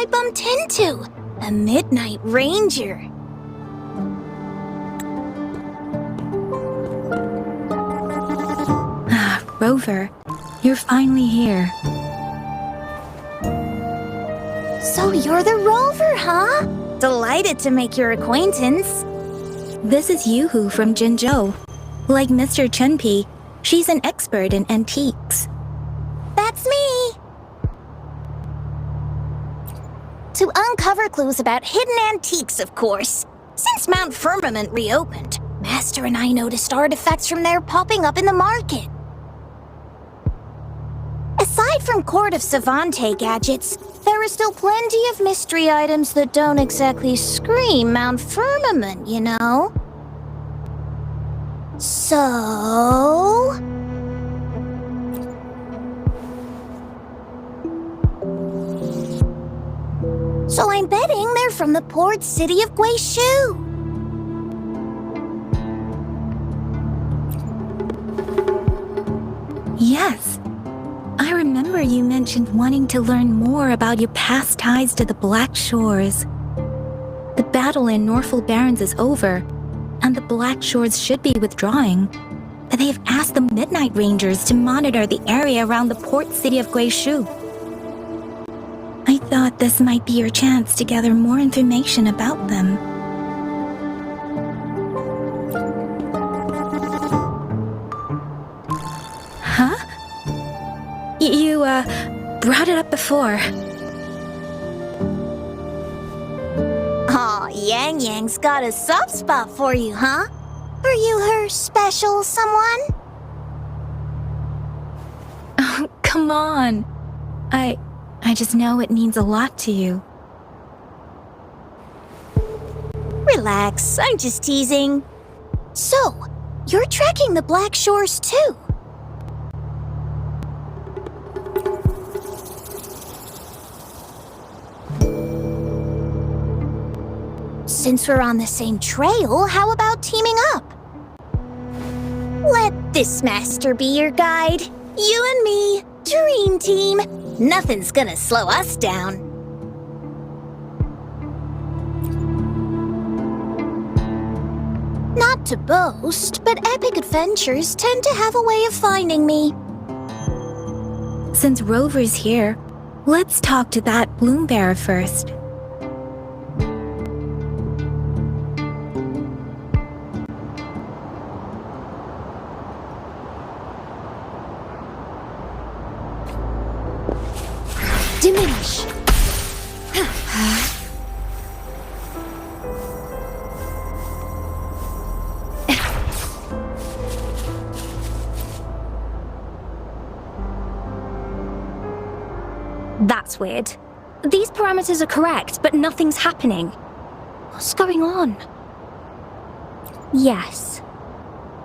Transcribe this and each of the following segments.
I bumped into? A Midnight Ranger. Ah, Rover, you're finally here. So you're the Rover, huh? Delighted to make your acquaintance. This is Yoo-hoo from Jinzhou. Like Mr. Chunpei, she's an expert in antiques. That's me! To uncover clues about hidden antiques, of course. Since Mount Firmament reopened, Master and I noticed artifacts from there popping up in the market. Aside from Court of Savante gadgets, there are still plenty of mystery items that don't exactly scream Mount Firmament, you know? So... So I'm betting they're from the port city of Guizhou. Yes. I remember you mentioned wanting to learn more about your past ties to the Black Shores. The battle in Norfolk Barrens is over, and the Black Shores should be withdrawing. But they have asked the Midnight Rangers to monitor the area around the port city of Guizhou. I thought this might be your chance to gather more information about them. Huh? You, brought it up before. Aw, Yang Yang's got a soft spot for you, huh? Are you her special someone? Oh, come on. I just know it means a lot to you. Relax, I'm just teasing. So, you're tracking the Black Shores too? Since we're on the same trail, how about teaming up? Let this master be your guide. You and me, dream team. Nothing's gonna slow us down. Not to boast, but epic adventures tend to have a way of finding me. Since Rover's here, let's talk to that bloom bearer first. Diminish. That's weird. These parameters are correct, but nothing's happening. What's going on? Yes.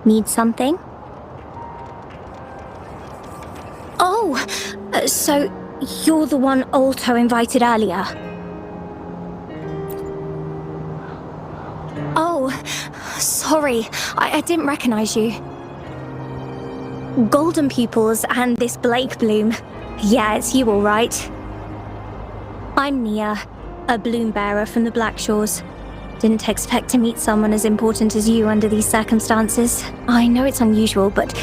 Need something? Oh, so you're the one Alto invited earlier. Oh, sorry, I didn't recognize you. Golden pupils and this Blake bloom. Yeah, it's you all right. I'm Nia, a bloom bearer from the Black Shores. Didn't expect to meet someone as important as you under these circumstances. I know it's unusual, but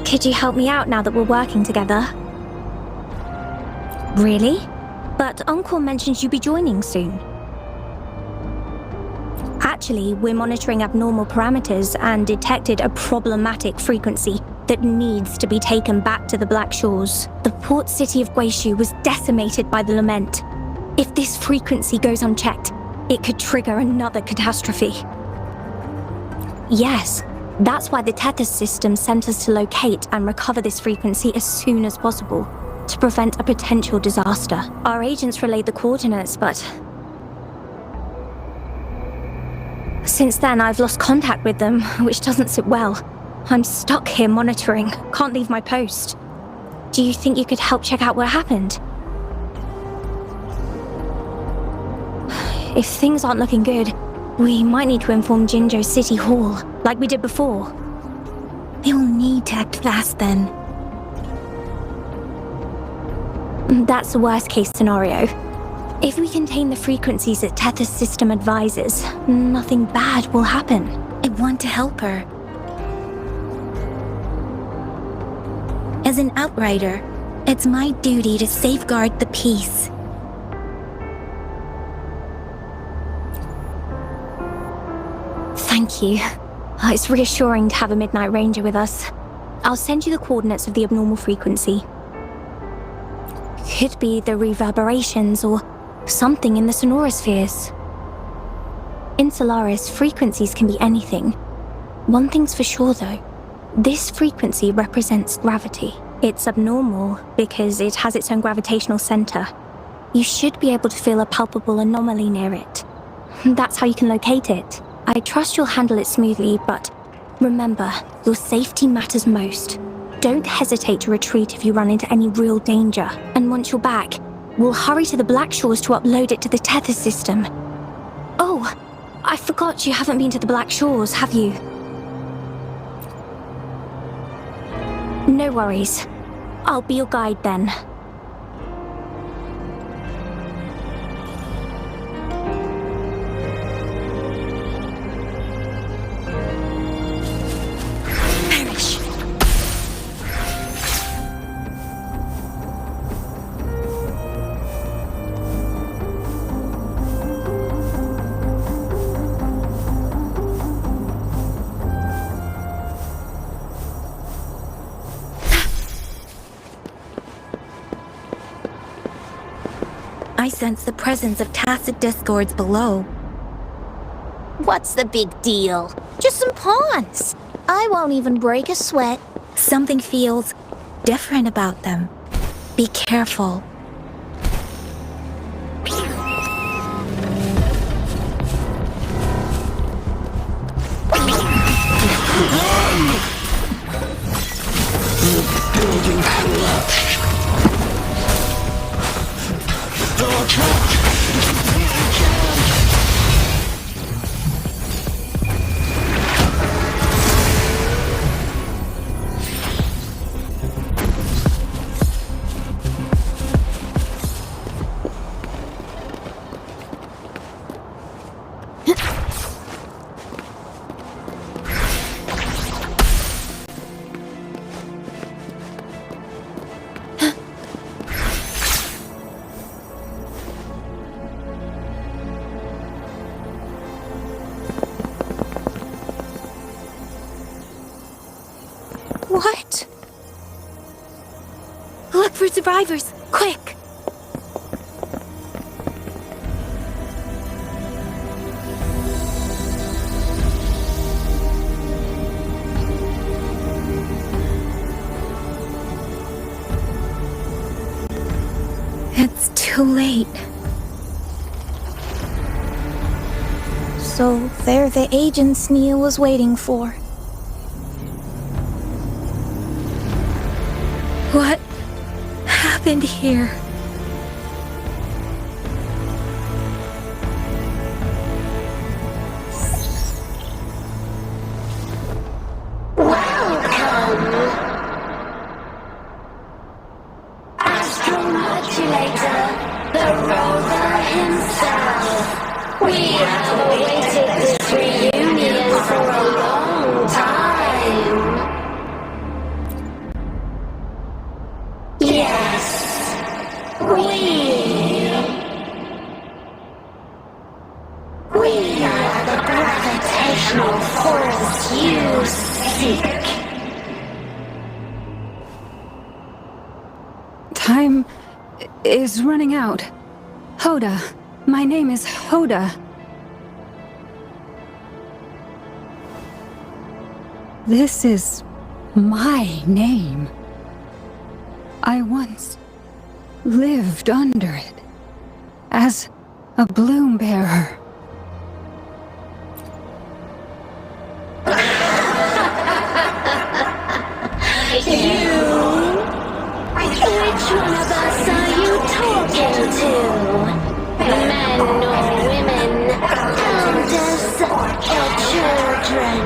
could you help me out now that we're working together? Really? But Uncle mentioned you'd be joining soon. Actually, we're monitoring abnormal parameters and detected a problematic frequency that needs to be taken back to the Black Shores. The port city of Guizhou was decimated by the lament. If this frequency goes unchecked, it could trigger another catastrophe. Yes, that's why the Tethys system sent us to locate and recover this frequency as soon as possible, to prevent a potential disaster. Our agents relayed the coordinates, but since then I've lost contact with them, which doesn't sit well. I'm stuck here monitoring, can't leave my post. Do you think you could help check out what happened? If things aren't looking good, we might need to inform Jinzhou City Hall, like we did before. They'll need to act fast then. That's the worst case scenario. If we contain the frequencies that Tetha's system advises, nothing bad will happen. I want to help her. As an outrider, it's my duty to safeguard the peace. Thank you. It's reassuring to have a Midnight Ranger with us. I'll send you the coordinates of the abnormal frequency. Could be the reverberations or something in the sonorospheres. In Solaris, frequencies can be anything. One thing's for sure though. This frequency represents gravity. It's abnormal because it has its own gravitational center. You should be able to feel a palpable anomaly near it. That's how you can locate it. I trust you'll handle it smoothly, but remember, your safety matters most. Don't hesitate to retreat if you run into any real danger. And once you're back, we'll hurry to the Black Shores to upload it to the Tether system. Oh, I forgot you haven't been to the Black Shores, have you? No worries. I'll be your guide then. I sense the presence of tacit discords below. What's the big deal? Just some pawns. I won't even break a sweat. Something feels different about them. Be careful. Building collapse. What? Look for survivors, quick! It's too late. So they're the agents Nia was waiting for. What happened here? Astromodulator, the rover himself. We have awaited this reunion for a long time. Yes, we are the gravitational force you seek. Time is running out. Hoda. My name is Hoda. This is my name. I once lived under it as a bloom bearer. Which one of us are you talking to? Men or women? Elders or children?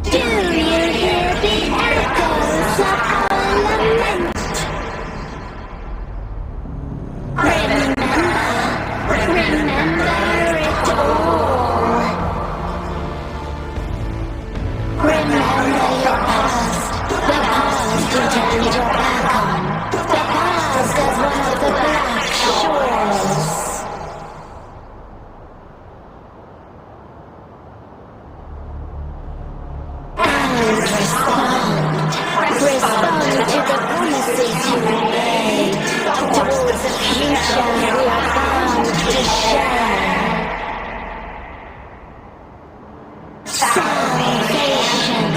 Do you hear the echoes of our lament? Respond to the promises you made towards a future we are bound to share. Salvation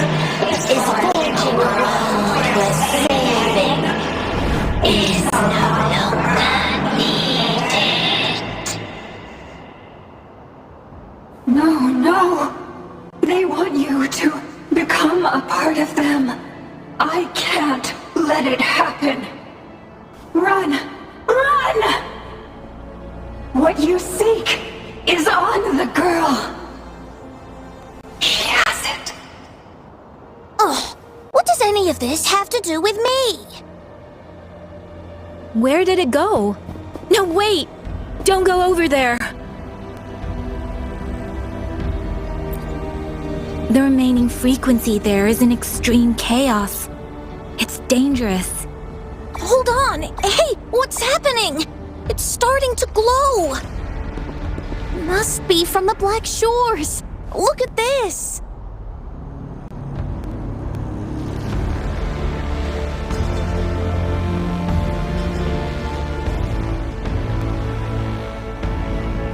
is forging a world where saving is no longer needed. No, no. They want you to become a part of them. I can't let it happen. Run! Run! What you seek is on the girl. She has it. Oh, what does any of this have to do with me? Where did it go? No, wait! Don't go over there! The remaining frequency there is in extreme chaos. It's dangerous. Hold on! Hey, what's happening? It's starting to glow! Must be from the Black Shores! Look at this!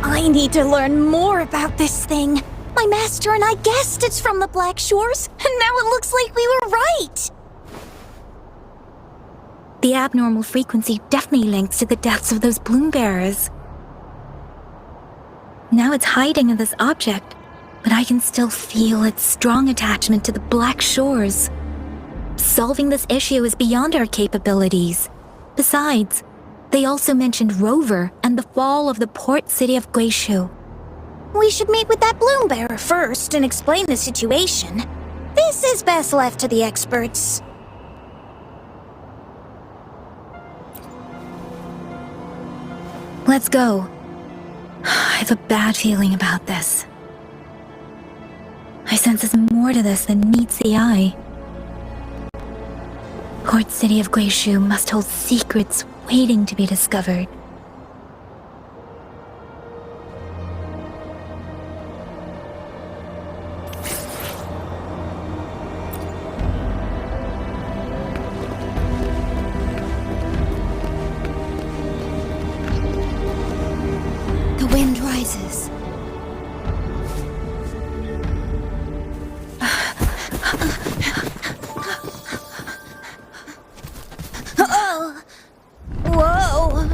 I need to learn more about this thing. My master and I guessed it's from the Black Shores, and now it looks like we were right! The abnormal frequency definitely links to the deaths of those bloom bearers. Now it's hiding in this object, but I can still feel its strong attachment to the Black Shores. Solving this issue is beyond our capabilities. Besides, they also mentioned Rover and the fall of the port city of Guishu. We should meet with that bloom bearer first and explain the situation. This is best left to the experts. Let's go. I have a bad feeling about this. I sense there's more to this than meets the eye. Port city of Guishu must hold secrets waiting to be discovered. The wind rises. Oh! Whoa!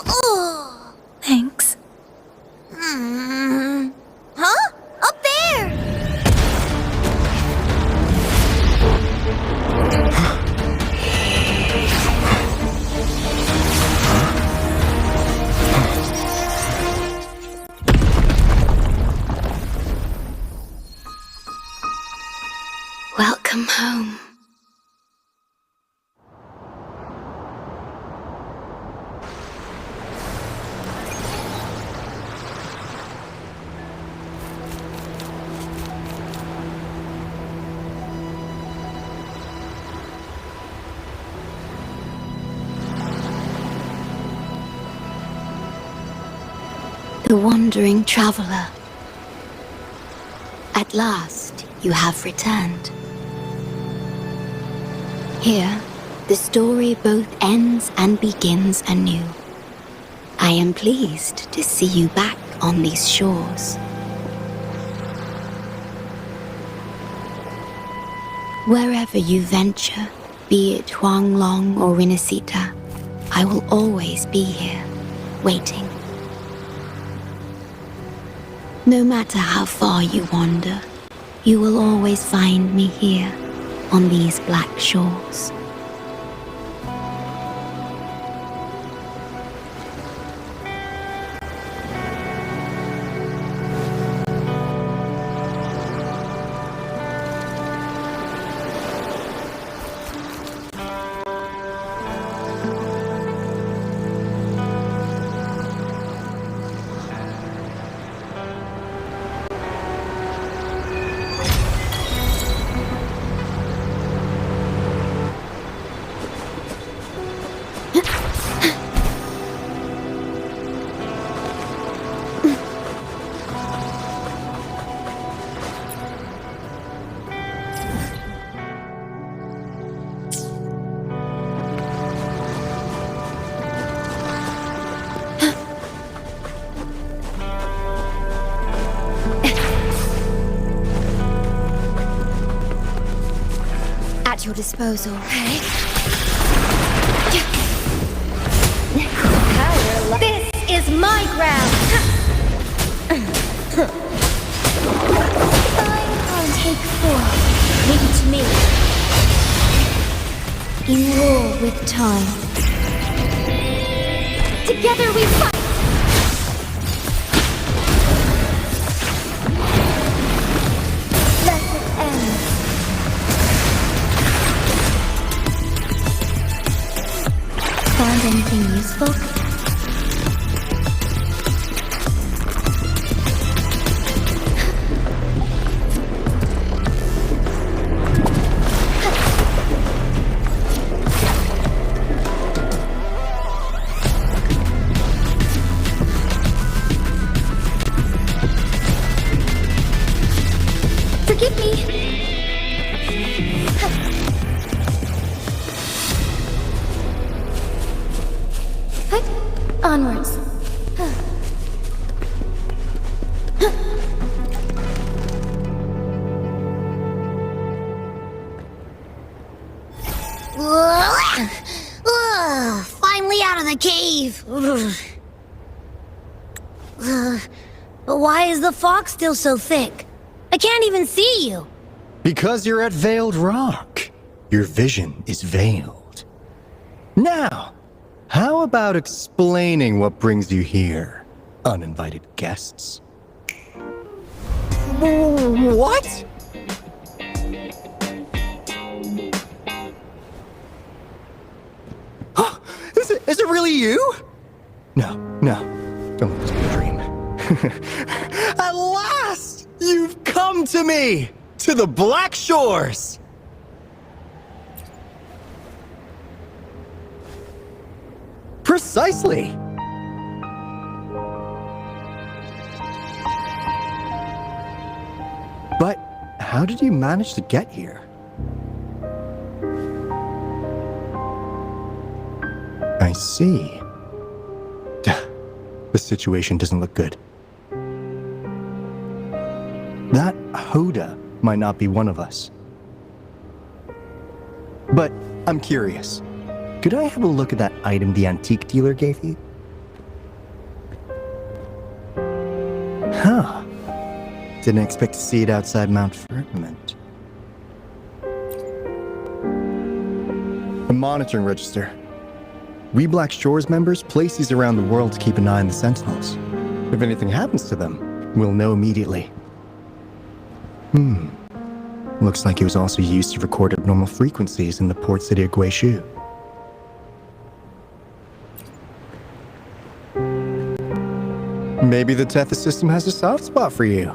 Whoa! Thanks. Huh? Up there! Welcome home. The wandering traveler. At last, you have returned. Here, the story both ends and begins anew. I am pleased to see you back on these shores. Wherever you venture, be it Huanglong or Rinasita, I will always be here, waiting. No matter how far you wander, you will always find me here on these black shores. your disposal. This is my ground! Fine, I'll take 4. Leave it to me. In war with time. Together we fight! Let it end. Find anything useful? Forgive me! Onwards. Finally out of the cave. But why is the fog still so thick? I can't even see you. Because you're at Veiled Rock. Your vision is veiled. Now, how about explaining what brings you here, uninvited guests? What? Is it really you? No, don't let this be a dream. At last, you've come to me, to the Black Shores. Precisely. But how did you manage to get here? I see. The situation doesn't look good. That Hoda might not be one of us. But I'm curious. Could I have a look at that item the antique dealer gave you? Huh. Didn't expect to see it outside Mount Firmament. A monitoring register. We Black Shores members place these around the world to keep an eye on the Sentinels. If anything happens to them, we'll know immediately. Looks like it was also used to record abnormal frequencies in the port city of Guizhou. Maybe the Tethys system has a soft spot for you.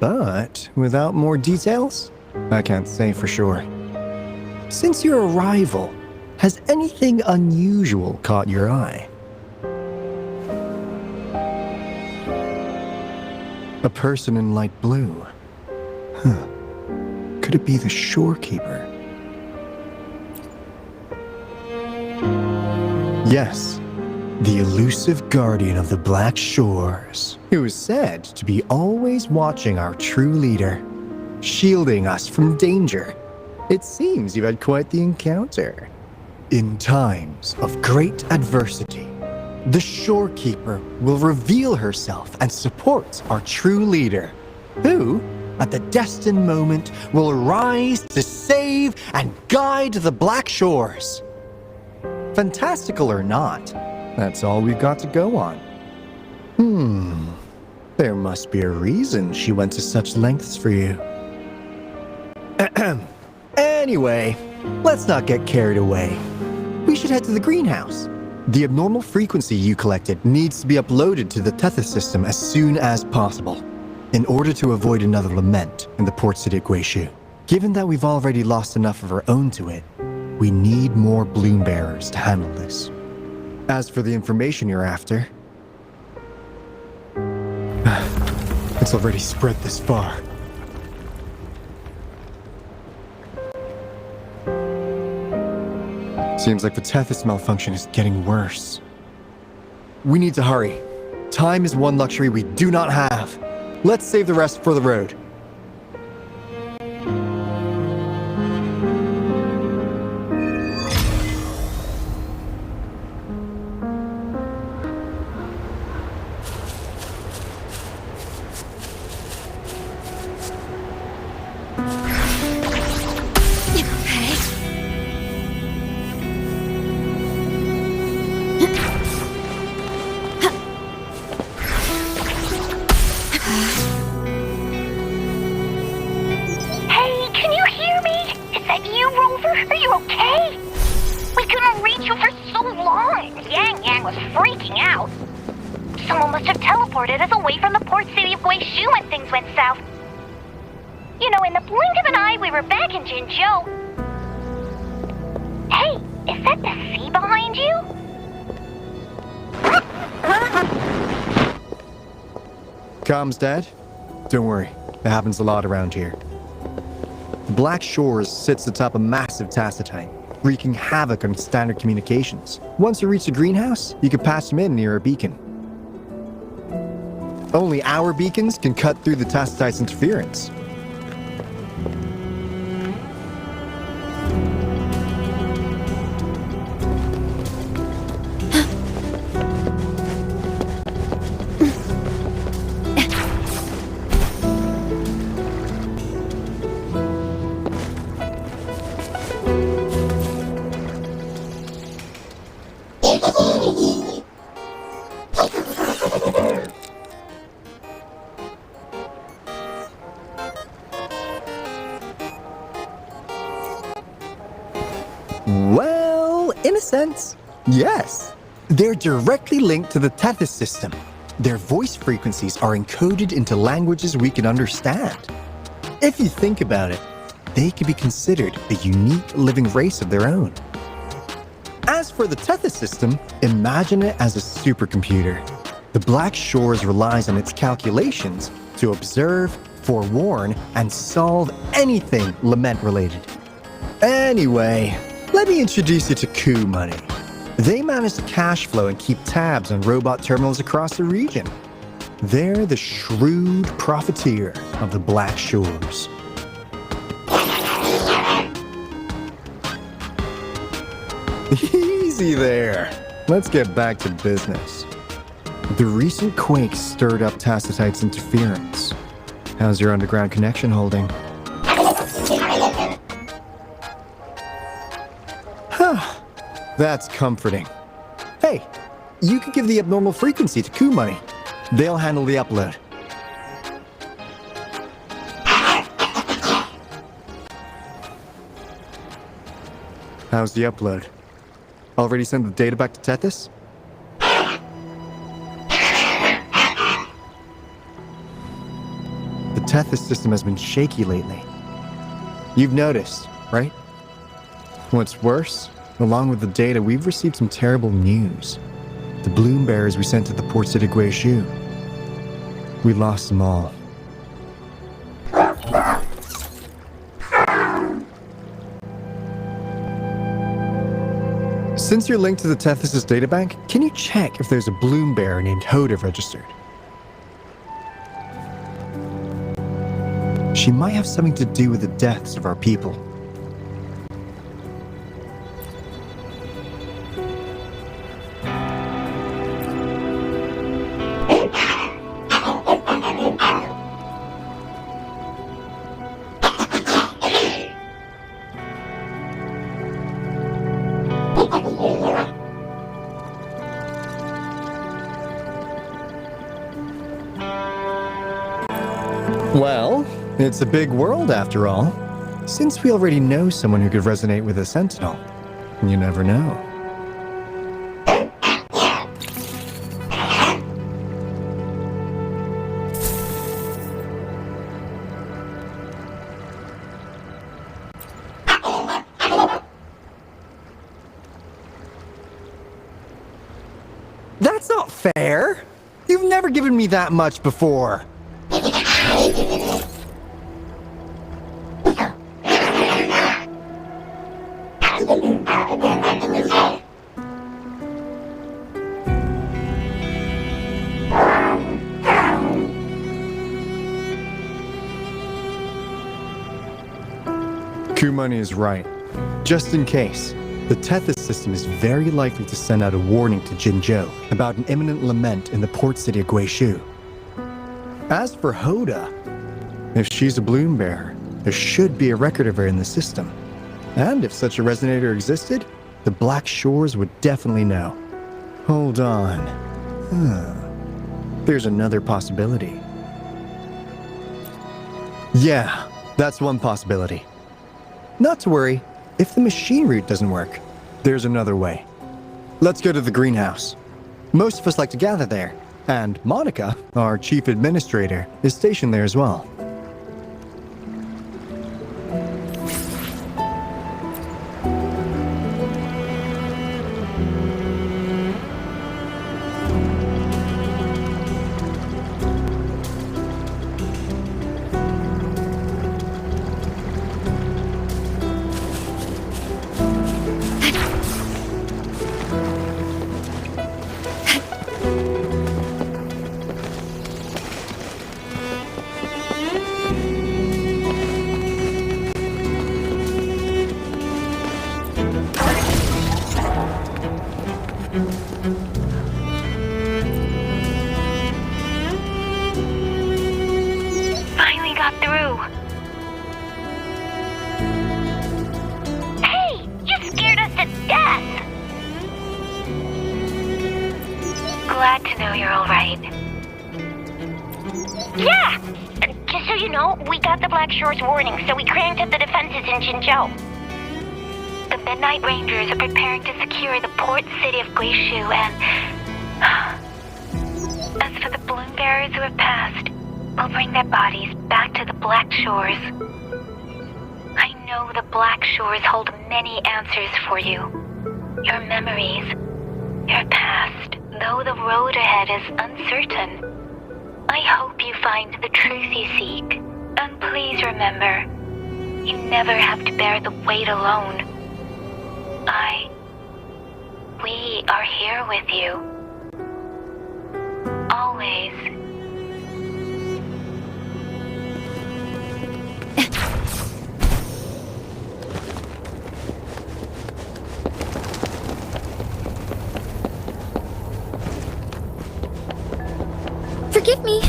But without more details, I can't say for sure. Since your arrival, has anything unusual caught your eye? A person in light blue. Huh. Could it be the shorekeeper? Yes, the elusive guardian of the Black Shores, who is said to be always watching our true leader, shielding us from danger. It seems you've had quite the encounter. In times of great adversity, the shorekeeper will reveal herself and support our true leader, who, at the destined moment, will arise to save and guide the Black Shores. Fantastical or not, that's all we've got to go on. There must be a reason she went to such lengths for you. Anyway, let's not get carried away. We should head to the greenhouse. The abnormal frequency you collected needs to be uploaded to the Tethys system as soon as possible, in order to avoid another lament in the port city of Guizhou. Given that we've already lost enough of our own to it, we need more bloom bearers to handle this. As for the information you're after, it's already spread this far. Seems like the Tethys malfunction is getting worse. We need to hurry. Time is one luxury we do not have. Let's save the rest for the road. south. Someone must have teleported us away from the port city of Guizhou when things went south. You know, in the blink of an eye, we were back in Jinzhou. Hey, is that the sea behind you? Comms dead? Don't worry, it happens a lot around here. The Black Shores sits atop a massive tacitite, wreaking havoc on standard communications. Once you reach the greenhouse, you can patch them in near a beacon. Only our beacons can cut through the tacitite's interference. Well, in a sense, yes. They're directly linked to the Tethys system. Their voice frequencies are encoded into languages we can understand. If you think about it, they could be considered a unique living race of their own. As for the Tethys system, imagine it as a supercomputer. The Black Shores relies on its calculations to observe, forewarn, and solve anything lament-related. Anyway, let me introduce you to Coup Money. They manage the cash flow and keep tabs on robot terminals across the region. They're the shrewd profiteer of the Black Shores. Easy there. Let's get back to business. The recent quake stirred up Tacitite's interference. How's your underground connection holding? That's comforting. Hey, you could give the abnormal frequency to Coup Money. They'll handle the upload. How's the upload? Already sent the data back to Tethys? The Tethys system has been shaky lately. You've noticed, right? What's worse, along with the data, we've received some terrible news. The bloom bearers we sent to the port city of Guizhou. We lost them all. Since you're linked to the Tethys' databank, can you check if there's a bloom bearer named Hoda registered? She might have something to do with the deaths of our people. Well, it's a big world after all. Since we already know someone who could resonate with a Sentinel, you never know. That's not fair! You've never given me that much before! Coup Money is right. Just in case, the Tethys system is very likely to send out a warning to Jinzhou about an imminent lament in the port city of Guizhou. As for Hoda, if she's a bloom bearer, there should be a record of her in the system. And if such a resonator existed, the Black Shores would definitely know. Hold on. There's another possibility. Yeah, that's one possibility. Not to worry, if the machine route doesn't work, there's another way. Let's go to the greenhouse. Most of us like to gather there, and Monica, our chief administrator, is stationed there as well. Finally got through. Hey, you scared us to death. Glad to know you're all right. Yeah! Just so you know, we got the Black Shore's warning, so we cranked up the defenses in Jinzhou. The Midnight Rangers are preparing to secure the port city of Guishu, and as for the balloon bearers who have passed, we'll bring their bodies back to the Black Shores. I know the Black Shores hold many answers for you. Your memories, your past, though the road ahead is uncertain. I hope you find the truth you seek. And please remember, you never have to bear the weight alone. We are here with you. Always. Forgive me.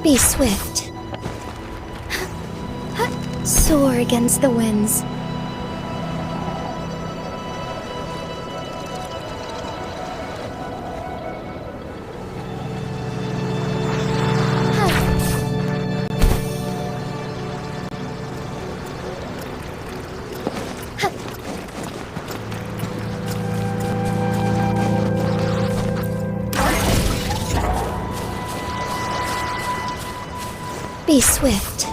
Be swift. Soar against the winds. Be swift.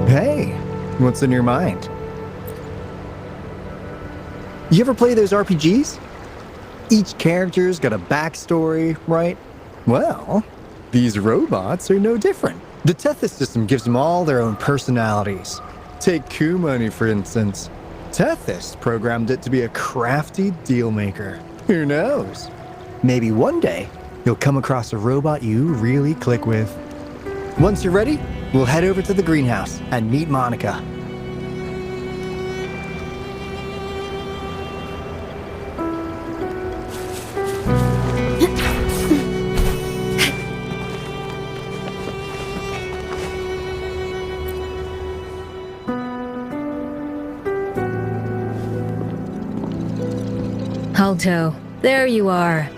Hey, what's in your mind? You ever play those RPGs? Each character's got a backstory, right? Well, these robots are no different. The Tethys system gives them all their own personalities. Take Kumani, for instance. Tethys programmed it to be a crafty deal maker. Who knows? Maybe one day, you'll come across a robot you really click with. Once you're ready, we'll head over to the greenhouse and meet Monica. Alto, there you are.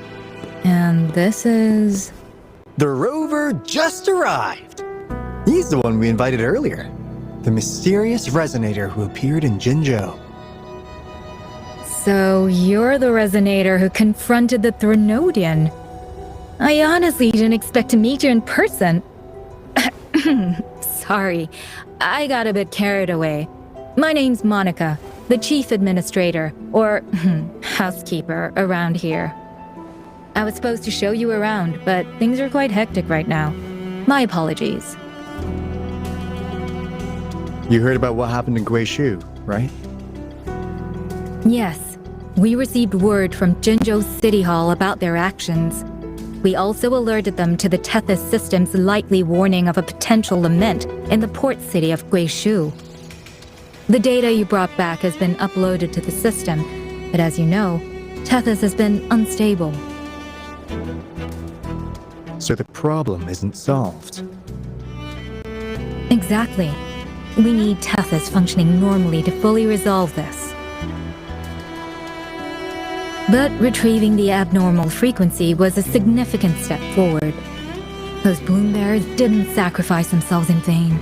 And this is... The rover just arrived. He's the one we invited earlier. The mysterious resonator who appeared in Jinzhou. So you're the resonator who confronted the Threnodian. I honestly didn't expect to meet you in person. Sorry, I got a bit carried away. My name's Monica, the chief administrator, or housekeeper around here. I was supposed to show you around, but things are quite hectic right now. My apologies. You heard about what happened in Guishu, right? Yes, We received word from Jinzhou's City Hall about their actions. We also alerted them to the Tethys system's likely warning of a potential lament in the port city of Guishu. The data you brought back has been uploaded to the system, but as you know, Tethys has been unstable. So the problem isn't solved. Exactly. We need Tethys functioning normally to fully resolve this. But retrieving the abnormal frequency was a significant step forward. Those bloom bearers didn't sacrifice themselves in vain.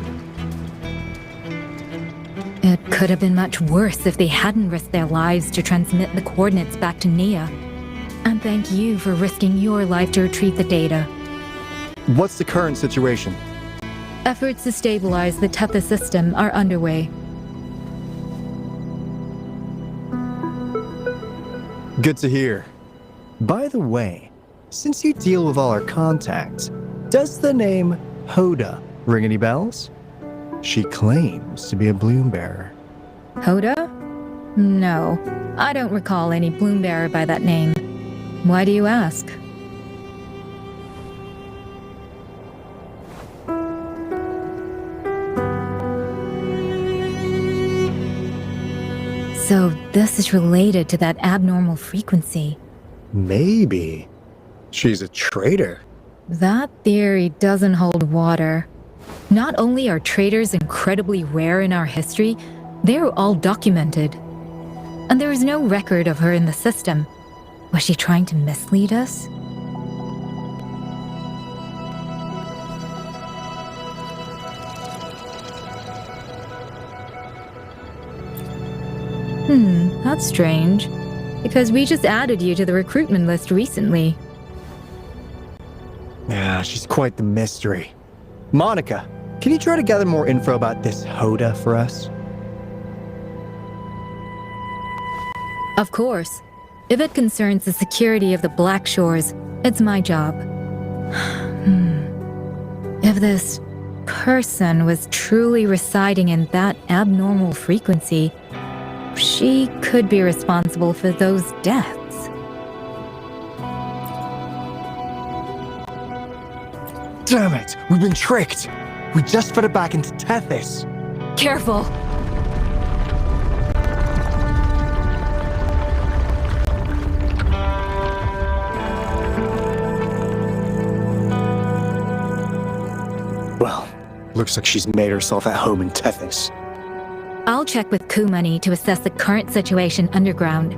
It could have been much worse if they hadn't risked their lives to transmit the coordinates back to Nia. And thank you for risking your life to retrieve the data. What's the current situation? Efforts to stabilize the Tethys system are underway. Good to hear. By the way, since you deal with all our contacts, does the name Hoda ring any bells? She claims to be a bloom bearer. Hoda? No, I don't recall any bloom bearer by that name. Why do you ask? So this is related to that abnormal frequency. Maybe. She's a traitor. That theory doesn't hold water. Not only are traitors incredibly rare in our history, they're all documented. And there is no record of her in the system. Was she trying to mislead us? That's strange. Because we just added you to the recruitment list recently. Yeah, she's quite the mystery. Monica, can you try to gather more info about this Hoda for us? Of course. If it concerns the security of the Black Shores, it's my job. If this person was truly residing in that abnormal frequency, she could be responsible for those deaths. Damn it! We've been tricked! We just fed it back into Tethys! Careful! Well, looks like she's made herself at home in Tethys. I'll check with Kumani to assess the current situation underground.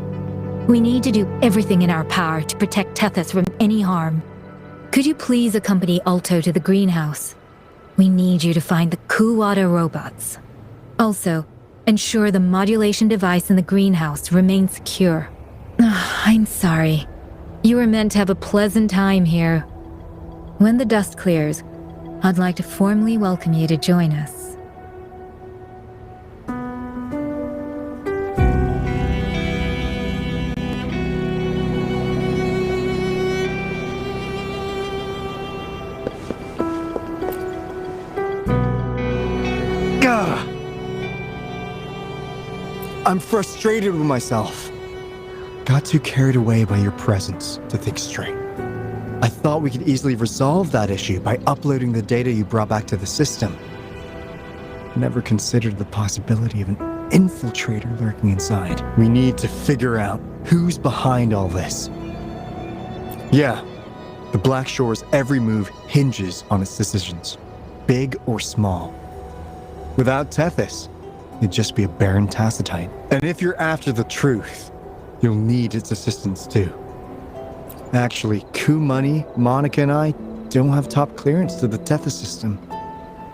We need to do everything in our power to protect Tethys from any harm. Could you please accompany Alto to the greenhouse? We need you to find the Kuwata robots. Also, ensure the modulation device in the greenhouse remains secure. I'm sorry. You were meant to have a pleasant time here. When the dust clears, I'd like to formally welcome you to join us. I'm frustrated with myself. Got too carried away by your presence to think straight. I thought we could easily resolve that issue by uploading the data you brought back to the system. Never considered the possibility of an infiltrator lurking inside. We need to figure out who's behind all this. Yeah, the Black Shore's every move hinges on its decisions, big or small. Without Tethys, it'd just be a barren Tacitite. And if you're after the truth, you'll need its assistance too. Actually, Kumani, Monica, and I don't have top clearance to the Tethys system.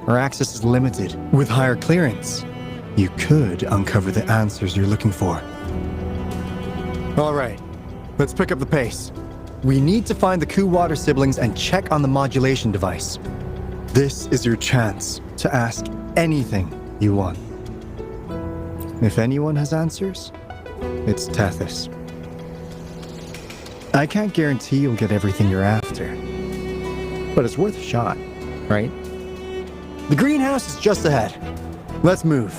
Our access is limited. With higher clearance, you could uncover the answers you're looking for. All right, let's pick up the pace. We need to find the Kuwata siblings and check on the modulation device. This is your chance to ask anything you want. If anyone has answers, it's Tethys. I can't guarantee you'll get everything you're after, but it's worth a shot, right? The greenhouse is just ahead. Let's move.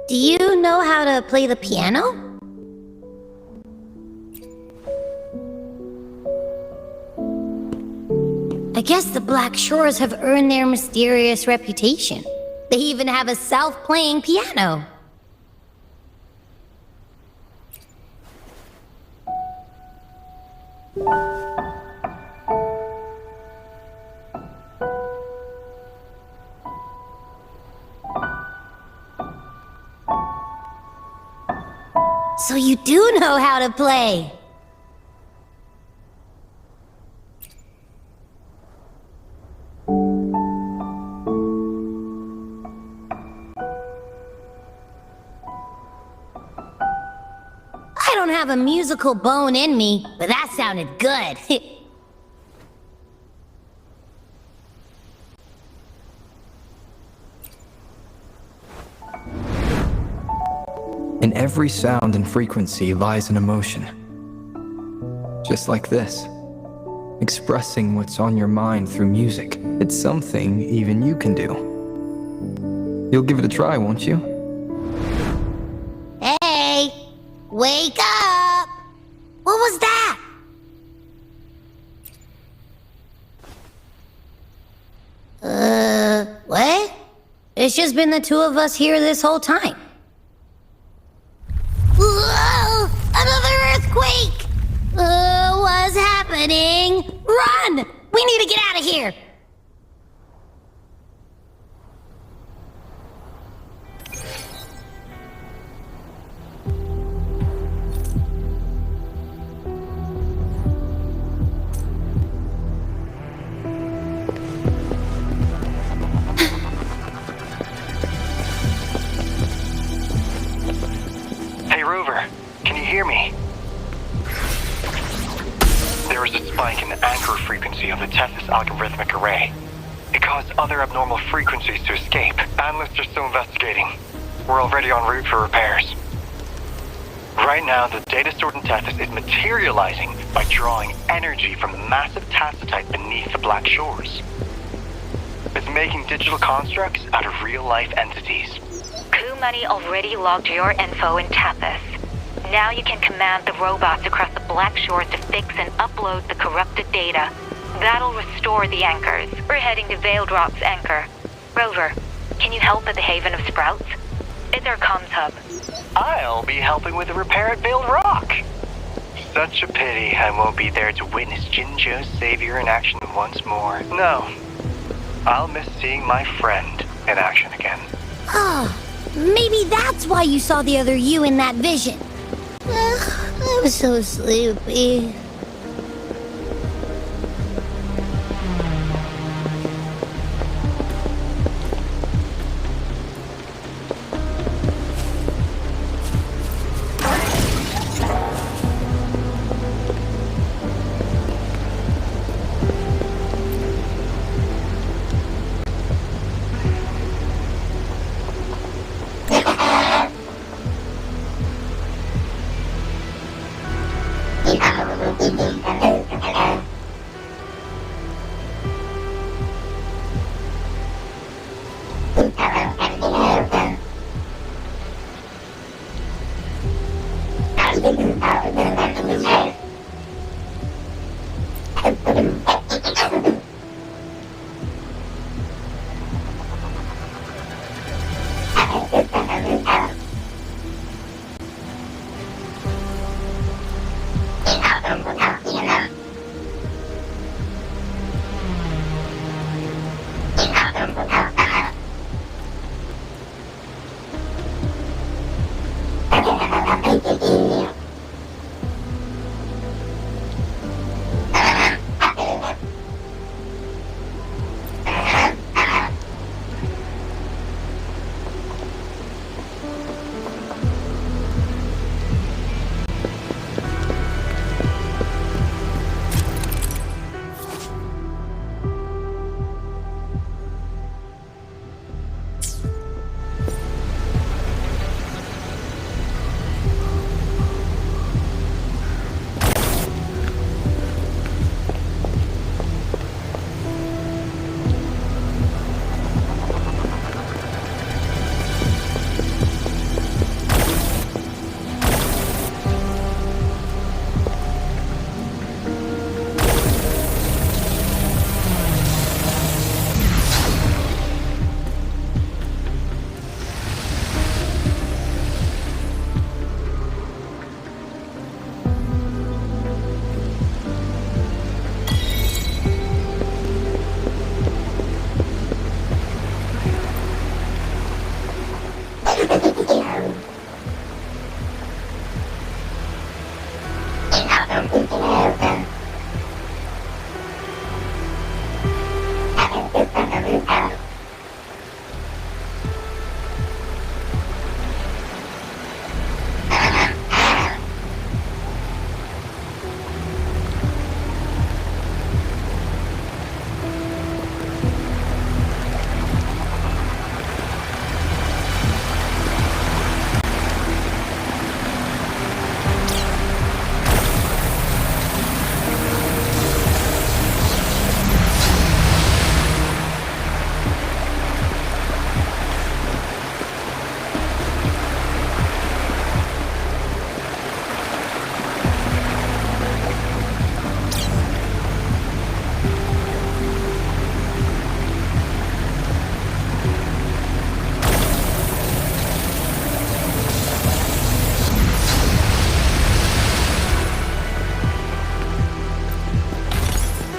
Do you know how to play the piano? I guess the Black Shores have earned their mysterious reputation. They even have a self-playing piano. So you do know how to play. I don't have a musical bone in me, but that sounded good. In every sound and frequency lies an emotion. Just like this. Expressing what's on your mind through music. It's something even you can do. You'll give it a try, won't you? Hey! Wake up! What was that? What? It's just been the two of us here this whole time. Whoa! Another earthquake! What's happening? Run! We need to get out of here! Hey, Rover, can you hear me? There was a spike in the anchor frequency of the Tethys algorithmic array. It caused other abnormal frequencies to escape. Analysts are still investigating. We're already en route for repairs. Right now, the data stored in Tethys is materializing by drawing energy from the massive tacitite beneath the Black Shores. It's making digital constructs out of real-life entities. Coup Money already logged your info in Tethys. Now you can command the robots across the Black Shores to fix and upload the corrupted data. That'll restore the anchors. We're heading to Veiled Rock's anchor. Rover, can you help at the Haven of Sprouts? It's our comms hub. I'll be helping with the repair at Veiled Rock. Such a pity I won't be there to witness Jinjo's savior in action once more. No, I'll miss seeing my friend in action again. Oh, maybe that's why you saw the other you in that vision. I was so sleepy.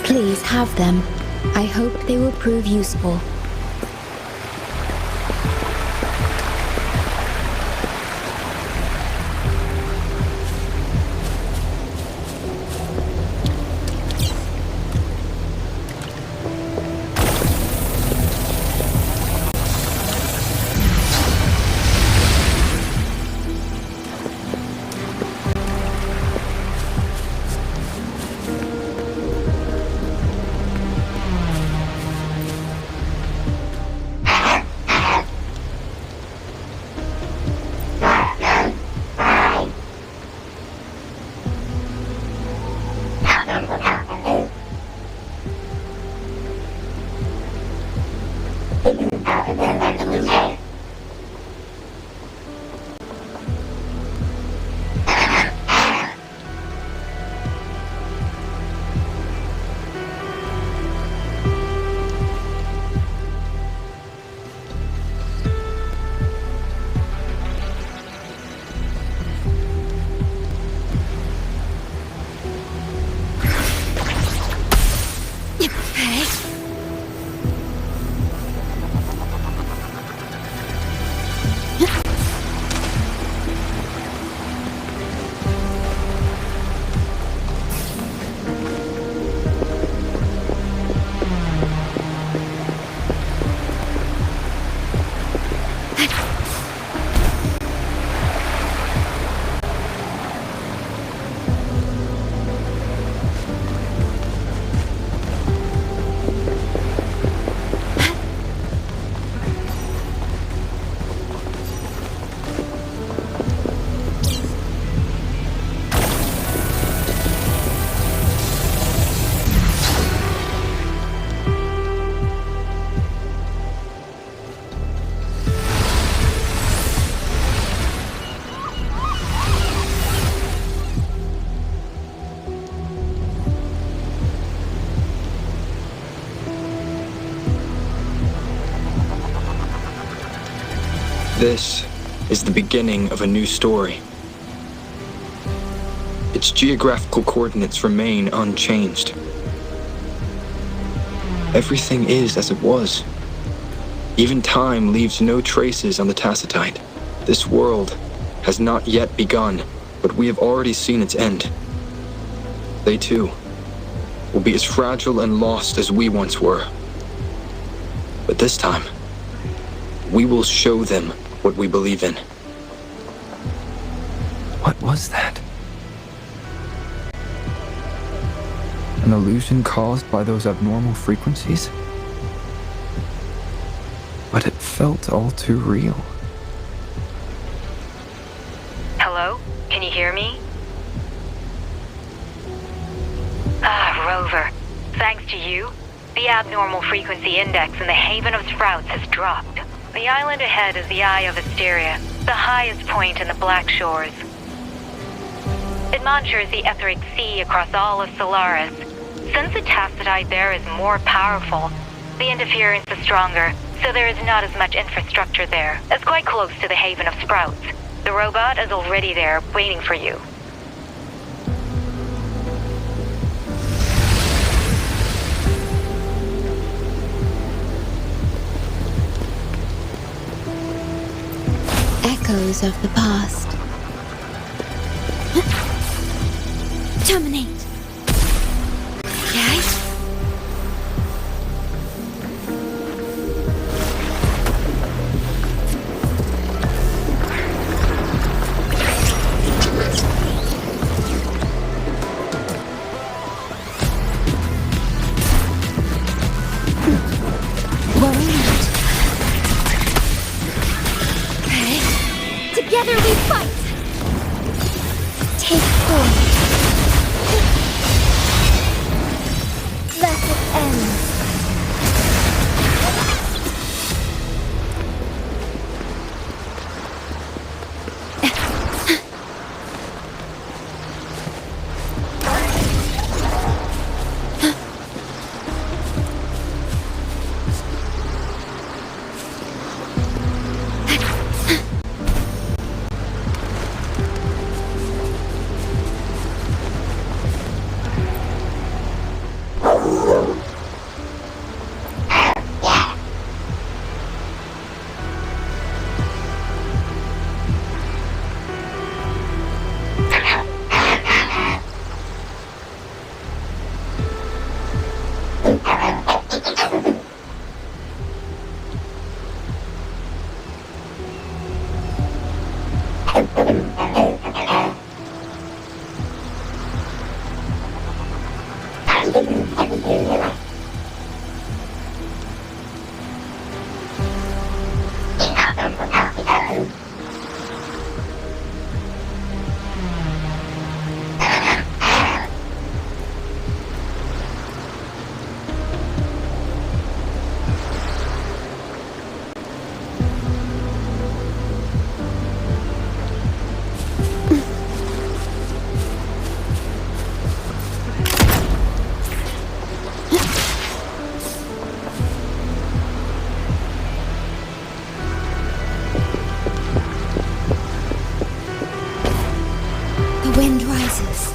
Please have them. I hope they will prove useful. This is the beginning of a new story. Its geographical coordinates remain unchanged. Everything is as it was. Even time leaves no traces on the Tacitite. This world has not yet begun, but we have already seen its end. They too will be as fragile and lost as we once were. But this time, we will show them what we believe in. What was that? An illusion caused by those abnormal frequencies? But it felt all too real. Hello? Can you hear me? Rover. Thanks to you, the abnormal frequency index in the Haven of Sprouts has dropped. The island ahead is the Eye of Asteria, the highest point in the Black Shores. It monitors the etheric sea across all of Solaris. Since the Tacitite there is more powerful, the interference is stronger, so there is not as much infrastructure there. It's quite close to the Haven of Sprouts. The robot is already there, waiting for you. Echoes of the past. Terminate. Okay. Together we fight! Take form. Thus it ends. Wind rises.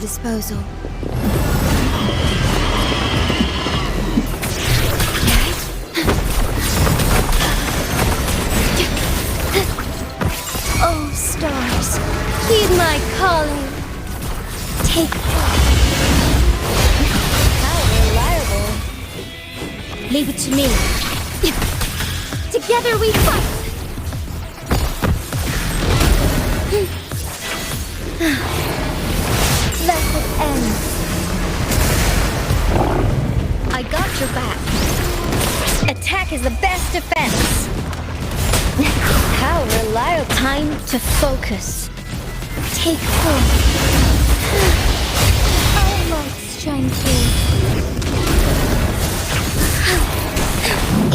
disposal. Oh, stars, heed my calling. Take How reliable. Leave it to me. Together we fight. Let it end. I got your back. Attack is the best defense. How reliable. Time to focus. Take hold. Our light shine through.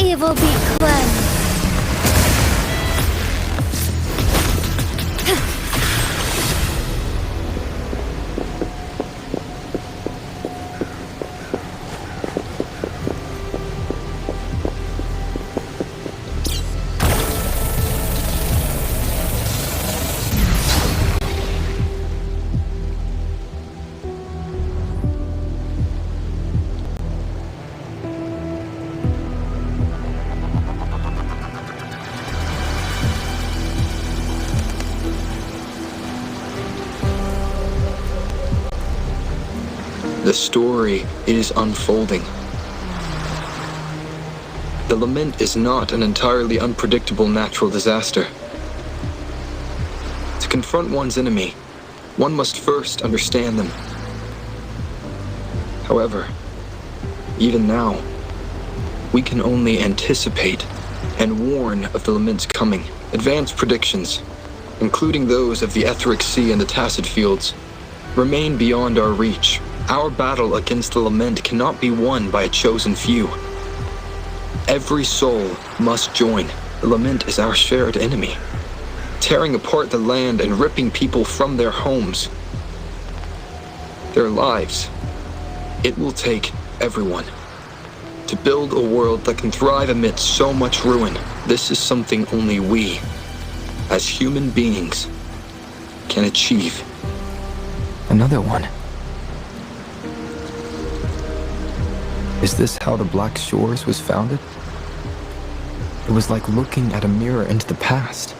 Evil be cleansed. The story is unfolding. The lament is not an entirely unpredictable natural disaster. To confront one's enemy, one must first understand them. However, even now, we can only anticipate and warn of the lament's coming. Advanced predictions, including those of the Etheric Sea and the Tacit Fields, remain beyond our reach. Our battle against the lament cannot be won by a chosen few. Every soul must join. The lament is our shared enemy, tearing apart the land and ripping people from their homes, their lives. It will take everyone to build a world that can thrive amidst so much ruin. This is something only we, as human beings, can achieve. Another one. Is this how the Black Shores was founded? It was like looking at a mirror into the past.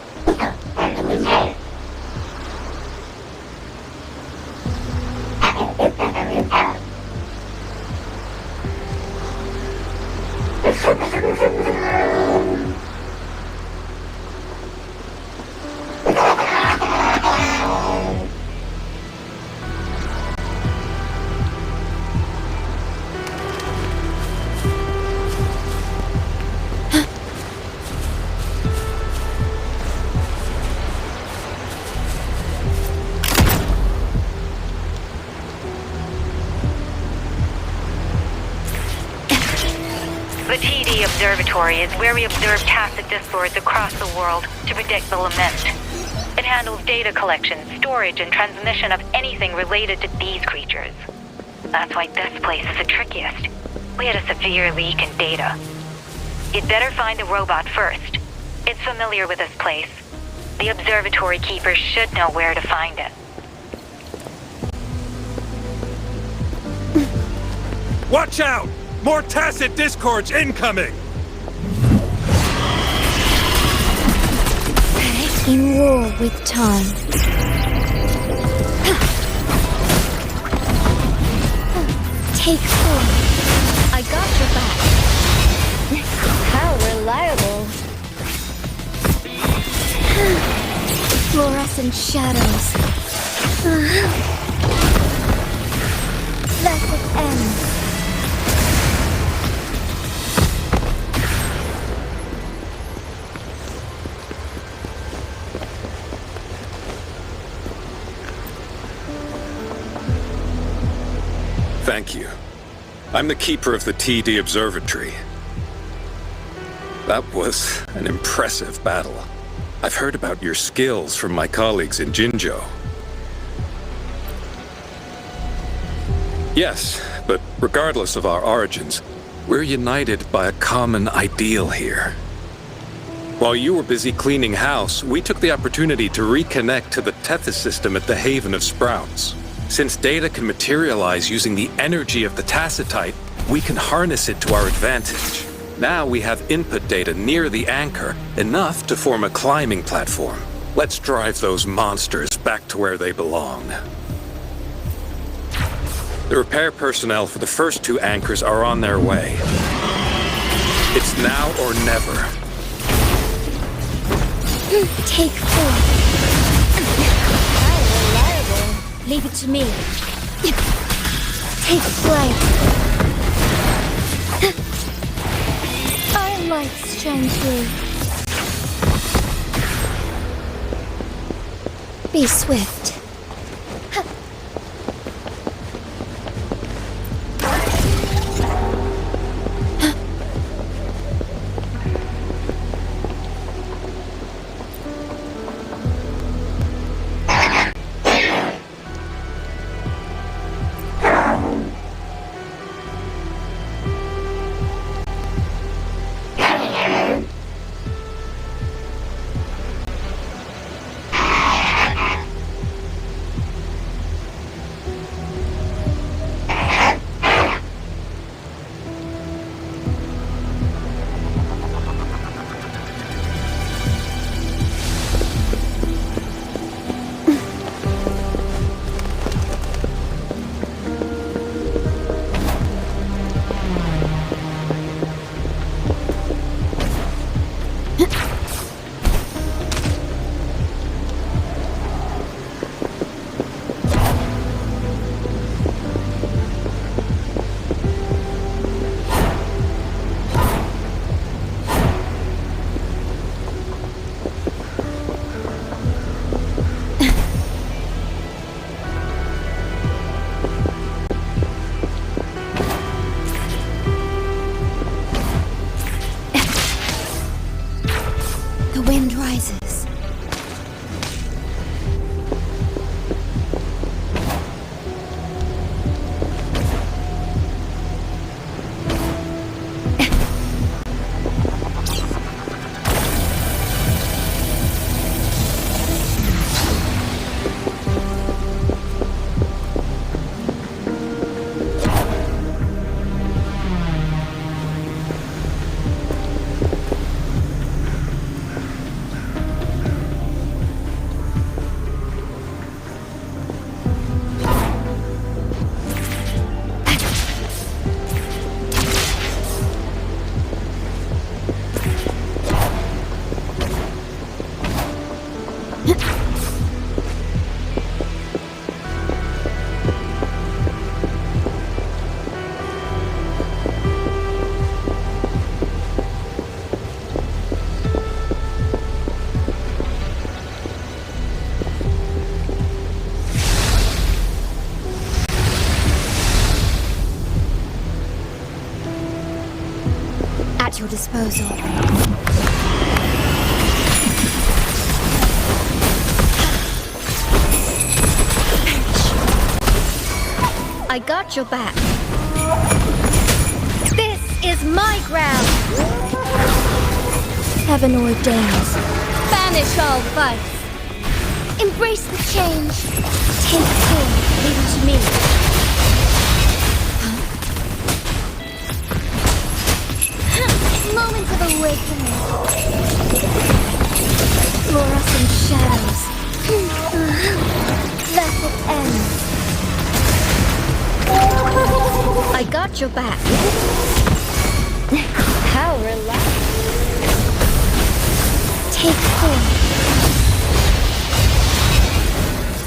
The TD Observatory is where we observe tacit discords across the world to predict the lament. It handles data collection, storage, and transmission of anything related to these creatures. That's why this place is the trickiest. We had a severe leak in data. You'd better find the robot first. It's familiar with this place. The observatory keepers should know where to find it. Watch out! More tacit discords incoming! In war with time. Take four. I got your back. How reliable. Fluorescent shadows. Let it end. Thank you. I'm the keeper of the TD Observatory. That was an impressive battle. I've heard about your skills from my colleagues in Jinzhou. Yes, but regardless of our origins, we're united by a common ideal here. While you were busy cleaning house, we took the opportunity to reconnect to the Tethys system at the Haven of Sprouts. Since data can materialize using the energy of the tacitite, we can harness it to our advantage. Now we have input data near the anchor, enough to form a climbing platform. Let's drive those monsters back to where they belong. The repair personnel for the first 2 anchors are on their way. It's now or never. Take 4. Reliable. Leave it to me. Take flight. Our lights shine through. Be swift. The wind rises. At your disposal. I got your back. This is my ground. Heaven ordains. Banish all vice. Embrace the change. Take 4. Leave it to me. Moment of awakening. Fluorescent shadows. Thus it ends. I got your back. How relaxed. Take 4.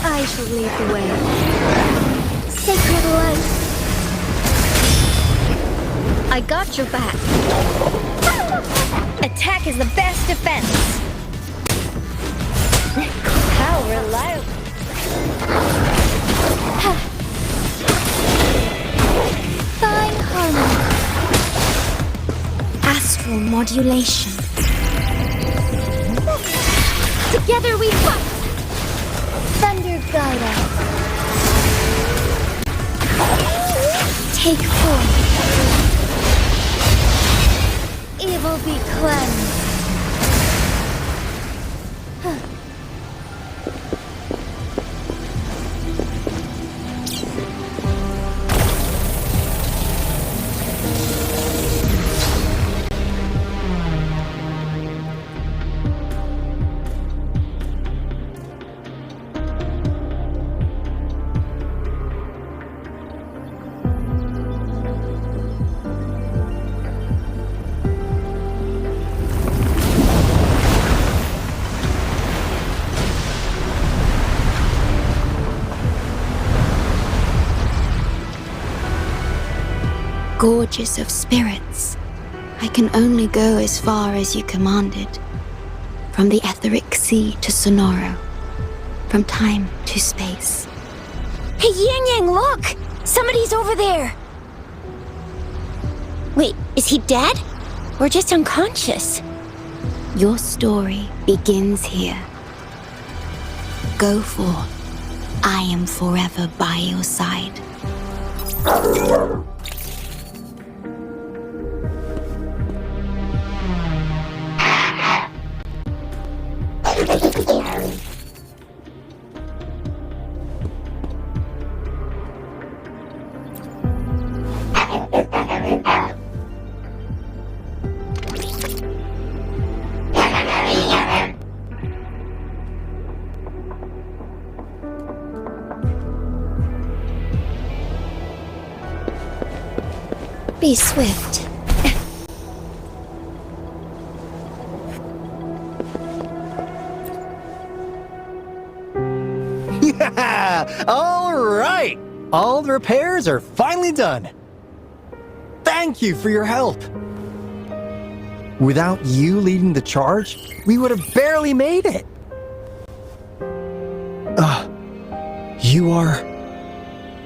I shall lead the way. Sacred light. I got your back. Attack is the best defense. How reliable. Fine harmony. Astral modulation. Together we fight. Thunder guide us. Take 4. Evil be cleansed. gorges of spirits, I can only go as far as you commanded. From the etheric sea to Sonoro. From time to space. Hey, Yang Yang, look! Somebody's over there! Wait, is he dead? Or just unconscious? Your story begins here. Go forth. I am forever by your side. Be swift. Yeah! All right! All the repairs are finally done. Thank you for your help. Without you leading the charge, we would have barely made it. You are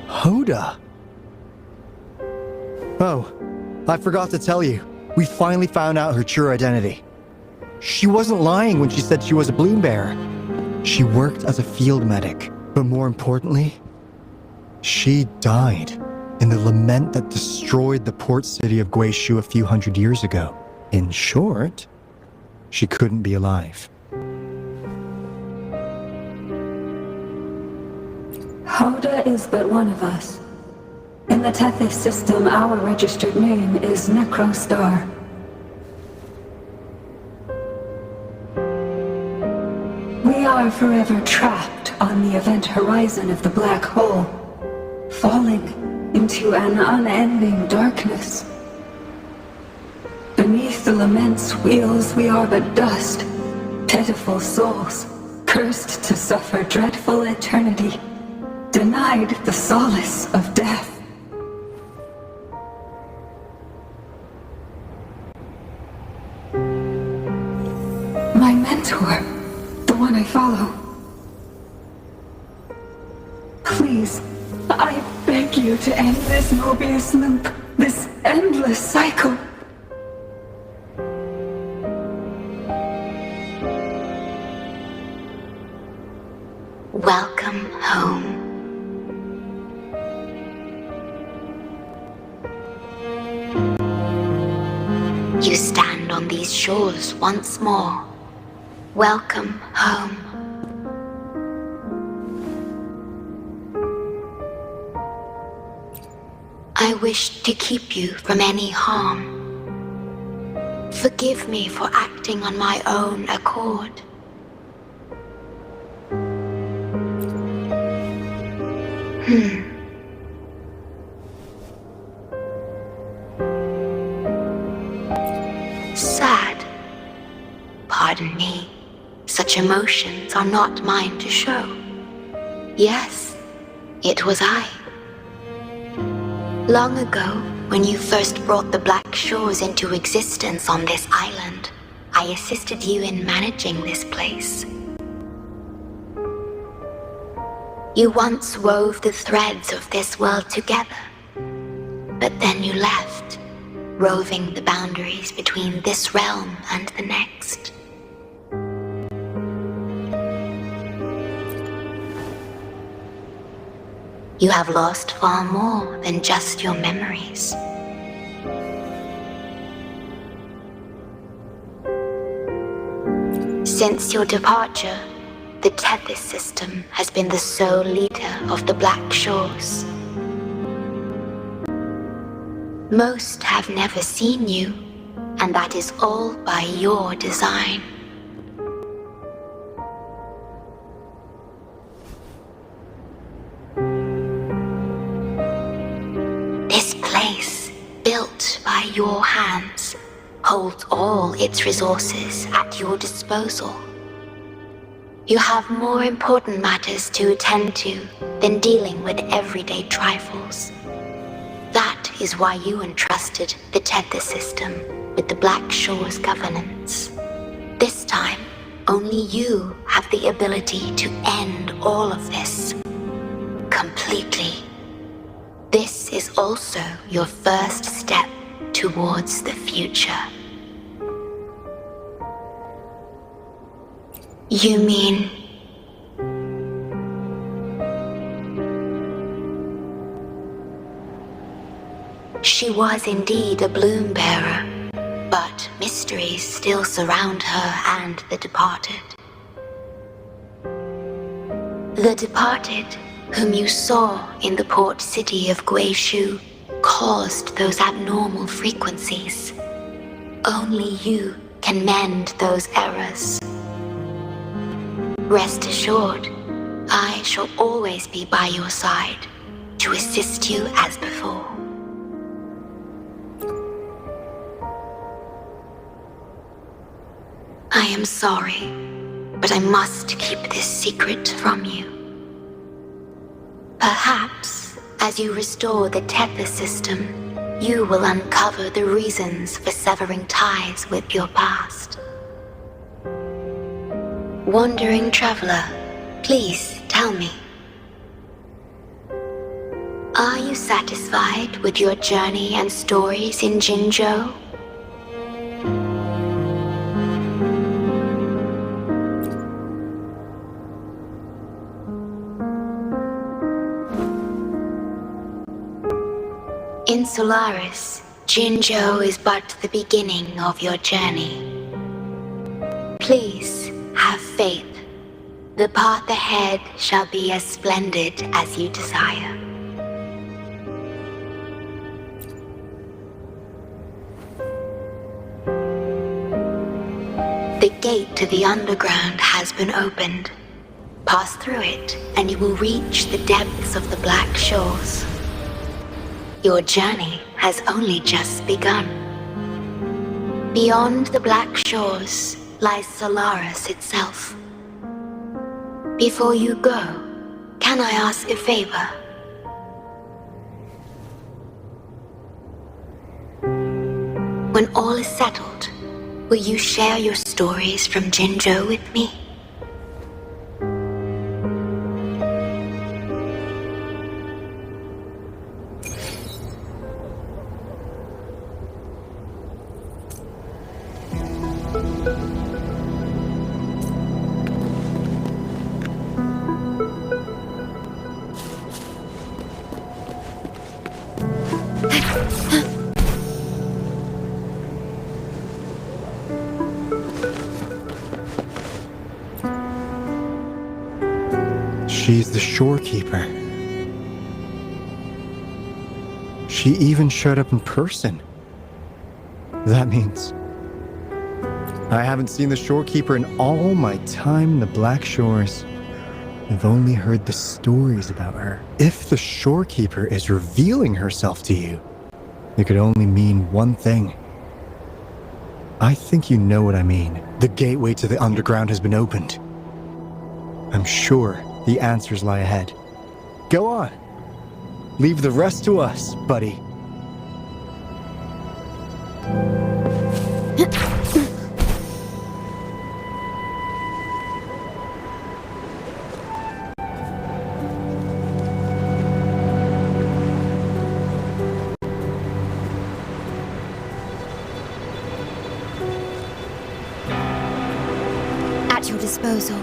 Hoda. Oh, I forgot to tell you. We finally found out her true identity. She wasn't lying when she said she was a bloom bearer. She worked as a field medic, but more importantly, she died in the lament that destroyed the port city of Guizhou a few hundred years ago. In short, she couldn't be alive. Hoda is but one of us. In the Tethys system, our registered name is Necrostar. We are forever trapped on the event horizon of the black hole, falling into an unending darkness. Beneath the lament's wheels, we are but dust, pitiful souls, cursed to suffer dreadful eternity, denied the solace of death. My mentor, the one I follow. Please, I beg you to end this Mobius loop, this endless cycle. Welcome home. You stand on these shores once more. Welcome home. I wish to keep you from any harm. Forgive me for acting on my own accord. Sad. Pardon me. Such emotions are not mine to show. Yes, it was I. Long ago, when you first brought the Black Shores into existence on this island, I assisted you in managing this place. You once wove the threads of this world together, but then you left, roving the boundaries between this realm and the next. You have lost far more than just your memories. Since your departure, the Tethys system has been the sole leader of the Black Shores. Most have never seen you, and that is all by your design. This place, built by your hands, holds all its resources at your disposal. You have more important matters to attend to than dealing with everyday trifles. That is why you entrusted the tether system with the Black Shore's governance. This time, only you have the ability to end all of this. Completely. This is also your first step towards the future. You mean... She was indeed a bloom bearer, but mysteries still surround her and the departed. The departed, whom you saw in the port city of Guizhou, caused those abnormal frequencies. Only you can mend those errors. Rest assured, I shall always be by your side to assist you as before. I am sorry, but I must keep this secret from you. Perhaps, as you restore the tether system, you will uncover the reasons for severing ties with your past. Wandering traveler, please tell me. Are you satisfied with your journey and stories in Jinzhou? In Solaris, Jinzhou is but the beginning of your journey. Please, have faith. The path ahead shall be as splendid as you desire. The gate to the underground has been opened. Pass through it, and you will reach the depths of the Black Shores. Your journey has only just begun. Beyond the Black Shores lies Solaris itself. Before you go, can I ask a favor? When all is settled, will you share your stories from Jinzhou with me? She's the shorekeeper. She even showed up in person. That means I haven't seen the shorekeeper in all my time in the Black Shores. I've only heard the stories about her. If the shorekeeper is revealing herself to you, it could only mean one thing. I think you know what I mean. The gateway to the underground has been opened. I'm sure the answers lie ahead. Go on. Leave the rest to us, buddy. At your disposal.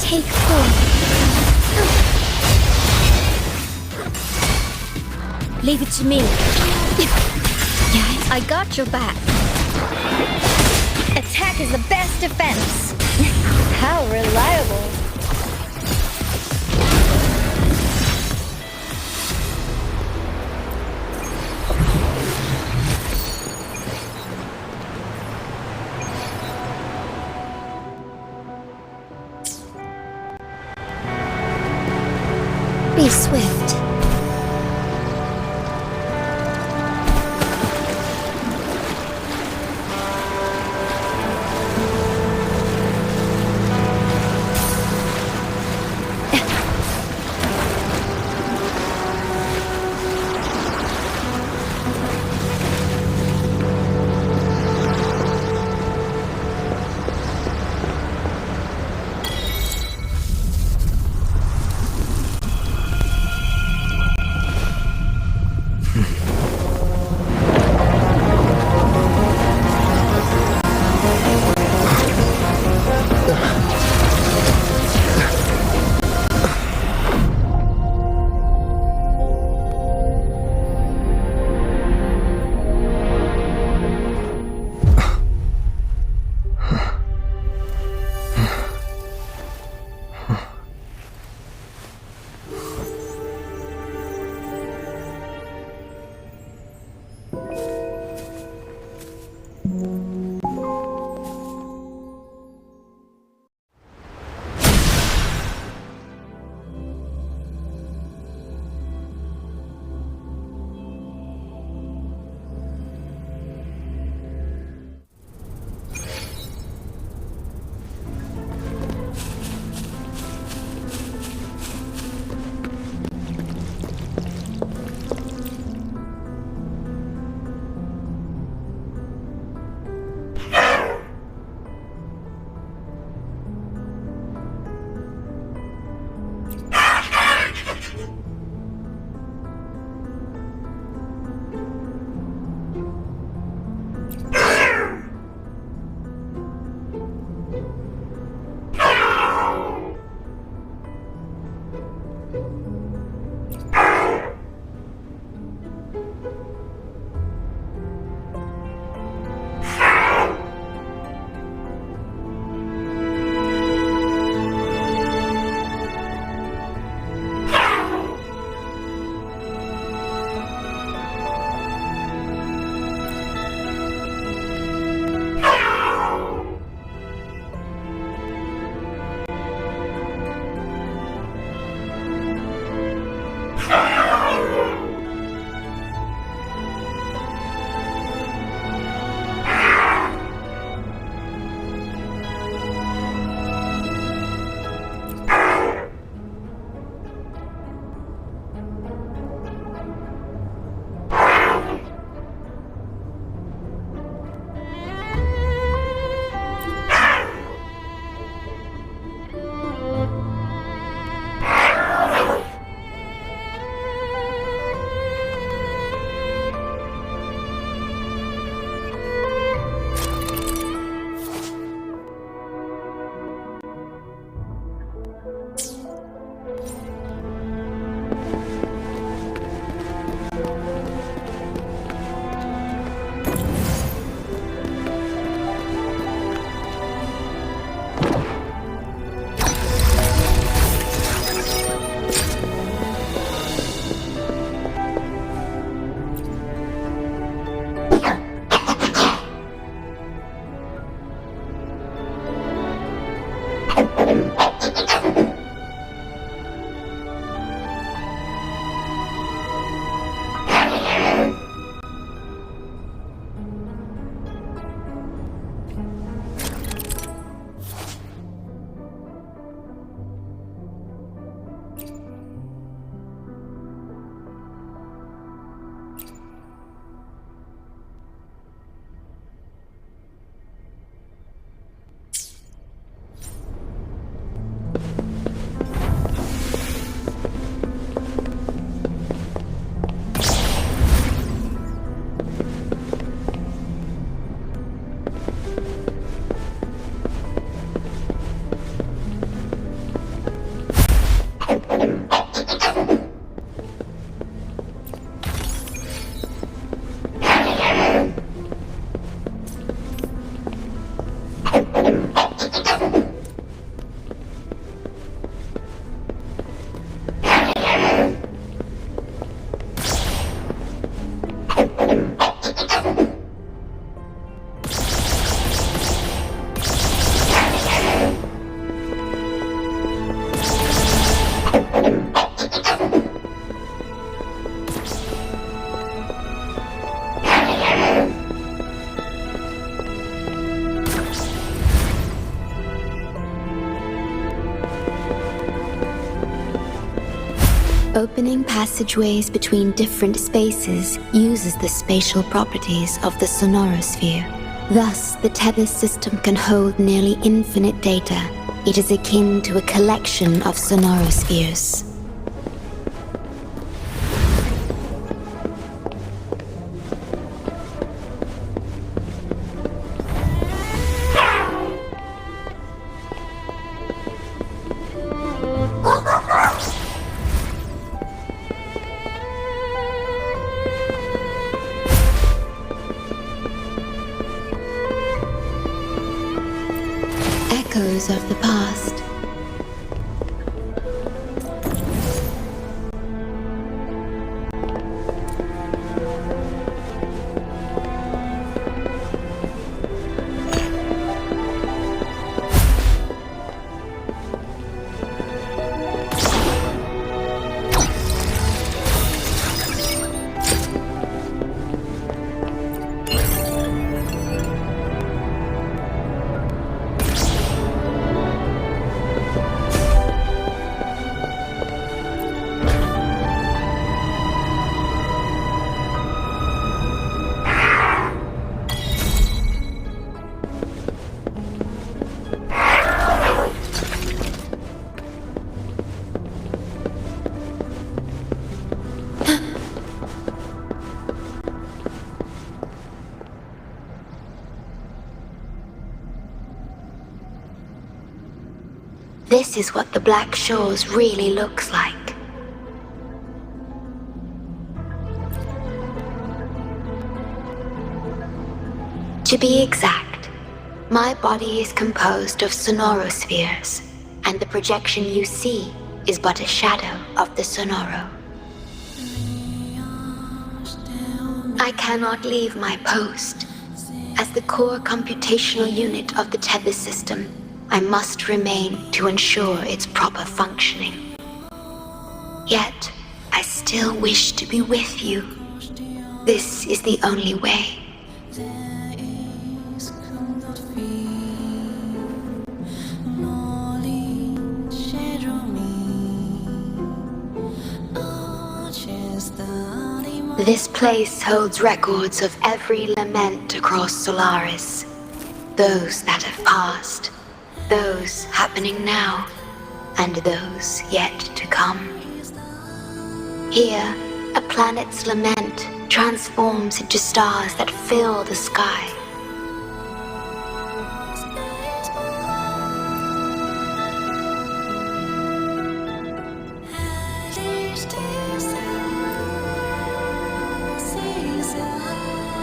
Take 4. Leave it to me. I got your back. Attack is the best defense. How reliable. Be swift. Opening passageways between different spaces uses the spatial properties of the sonorosphere. Thus, the tether system can hold nearly infinite data. It is akin to a collection of sonorospheres. Echoes of the past. This is what the Black Shores really looks like. To be exact, my body is composed of sonorospheres, and the projection you see is but a shadow of the sonoro. I cannot leave my post. As the core computational unit of the tether system, I must remain to ensure its proper functioning. Yet, I still wish to be with you. This is the only way. This place holds records of every lament across Solaris. Those that have passed, those happening now, and those yet to come. Here, a planet's lament transforms into stars that fill the sky.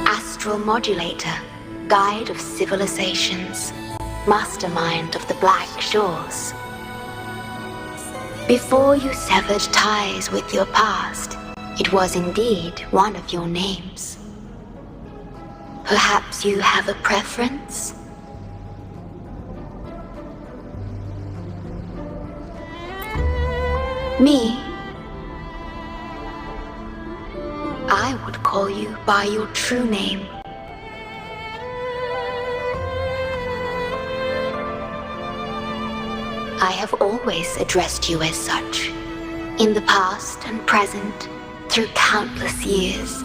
Astral Modulator, Guide of Civilizations, Mastermind of the Black Shores. Before you severed ties with your past, it was indeed one of your names. Perhaps you have a preference? Me? I would call you by your true name. I have always addressed you as such, in the past and present, through countless years.